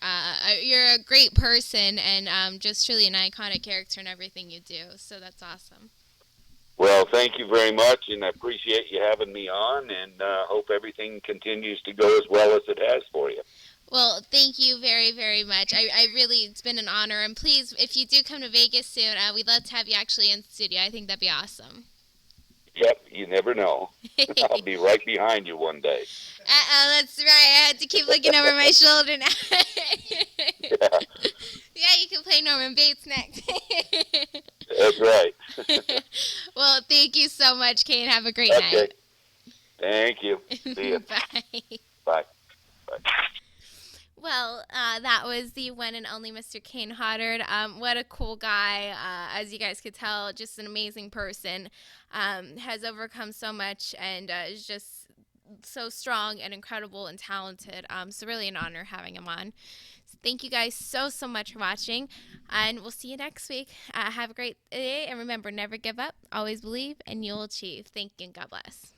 You're a great person, and just truly an iconic character in everything you do. So that's awesome. Well, thank you very much, and I appreciate you having me on, and hope everything continues to go as well as it has for you. Well, thank you very, very much. I really, it's been an honor, and please, if you do come to Vegas soon, we'd love to have you actually in the studio. I think that'd be awesome. Yep, you never know. I'll be right behind you one day. That's right. I had to keep looking over my shoulder now. Yeah, you can play Norman Bates next. That's right. Well, thank you so much, Kane. Have a great night. Thank you. See you. Bye. Bye. Bye. Well, that was the one and only Mr. Kane Hoddard. What a cool guy. As you guys could tell, just an amazing person. Has overcome so much and is just so strong and incredible and talented. So really an honor having him on. So thank you guys so much for watching, and we'll see you next week. Have a great day, and remember, never give up, always believe, and you'll achieve. Thank you, and God bless.